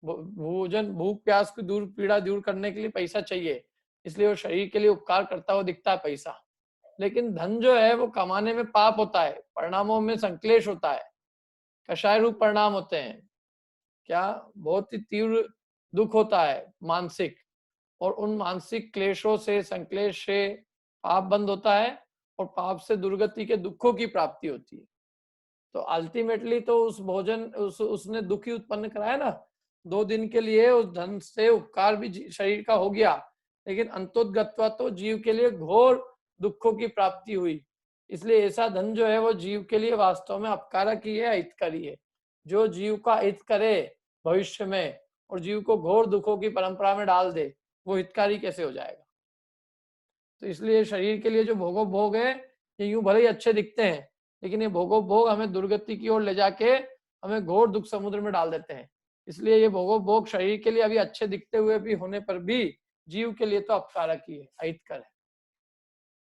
भोजन भूख प्यास की पीड़ा दूर करने के लिए पैसा चाहिए, इसलिए वो शरीर के लिए उपकार करता हुआ दिखता है पैसा। लेकिन धन जो है वो कमाने में पाप होता है, परिणामों में संक्लेश होता है, कषाय रूप परिणाम होते हैं, क्या बहुत ही तीव्र दुख होता है मानसिक, और उन मानसिक क्लेशों से संक्लेश से पाप बंद होता है और पाप से दुर्गति के दुखों की प्राप्ति होती है। तो अल्टीमेटली तो उस भोजन उसने दुख ही उत्पन्न कराया ना, 2 दिन के लिए उस धन से उपकार भी शरीर का हो गया, लेकिन अंतोदगत्वा तो जीव के लिए घोर दुखों की प्राप्ति हुई। इसलिए ऐसा धन जो है वो जीव के लिए वास्तव में अपकारक ही है, हितकारी है। जो जीव का हित करे भविष्य में और जीव को घोर दुखों की परंपरा में डाल दे, वो हितकारी कैसे हो जाएगा? तो इसलिए शरीर के लिए जो भोग है ये यूं भले ही अच्छे दिखते हैं, लेकिन ये भोग हमें दुर्गति की ओर ले जाके हमें घोर दुख समुद्र में डाल देते हैं। इसलिए ये भोग शरीर के लिए अभी अच्छे दिखते हुए भी होने पर भी जीव के लिए तो अपकारक ही है, अहितकर है।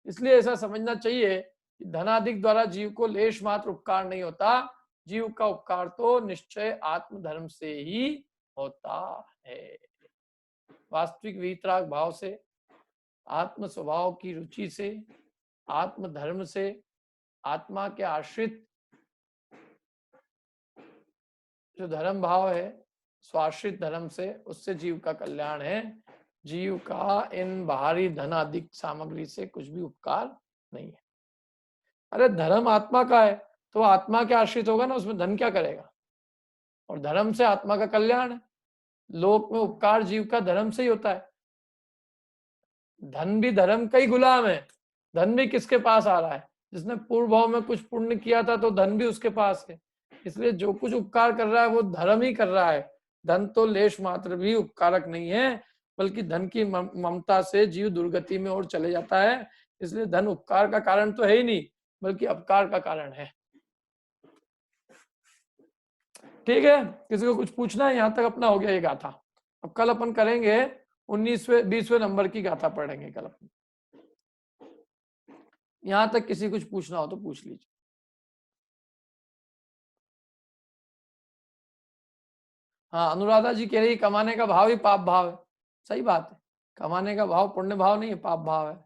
इसलिए ऐसा समझना चाहिए कि धनाधिक द्वारा जीव को लेश मात्र उपकार नहीं होता, जीव का उपकार तो निश्चय आत्मधर्म से ही होता है। वास्तविक वीतराग भाव से, आत्म स्वभाव की रुचि से, आत्म धर्म से, आत्मा के आश्रित जो धर्म भाव है, स्वाश्रित धर्म से, उससे जीव का कल्याण है। जीव का इन बाहरी धनाधिक सामग्री से कुछ भी उपकार नहीं है। अरे धर्म आत्मा का है तो आत्मा के आश्रित होगा ना, उसमें धन क्या करेगा? और धर्म से आत्मा का कल्याण है। लोक में उपकार जीव का धर्म से ही होता है। धन भी धर्म का ही गुलाम है। धन भी किसके पास आ रहा है? जिसने पूर्व भाव में कुछ पुण्य किया था तो धन भी उसके पास है। इसलिए जो कुछ उपकार कर रहा है वो धर्म ही कर रहा है। धन तो लेश मात्र भी उपकारक नहीं है, बल्कि धन की ममता से जीव दुर्गति में और चले जाता है। इसलिए धन उपकार का कारण तो है ही नहीं, बल्कि अपकार का कारण है। ठीक है, किसी को कुछ पूछना है? यहाँ तक अपना हो गया ये गाथा। अब कल अपन करेंगे 19वें 20वें नंबर की गाथा पढ़ेंगे कल अपन। यहाँ तक किसी कुछ पूछना हो तो पूछ लीजिए। हाँ, अनुराधा जी कह रही कमाने का भाव ही पाप भाव है। सही बात है, कमाने का भाव पुण्य भाव नहीं है, पाप भाव है।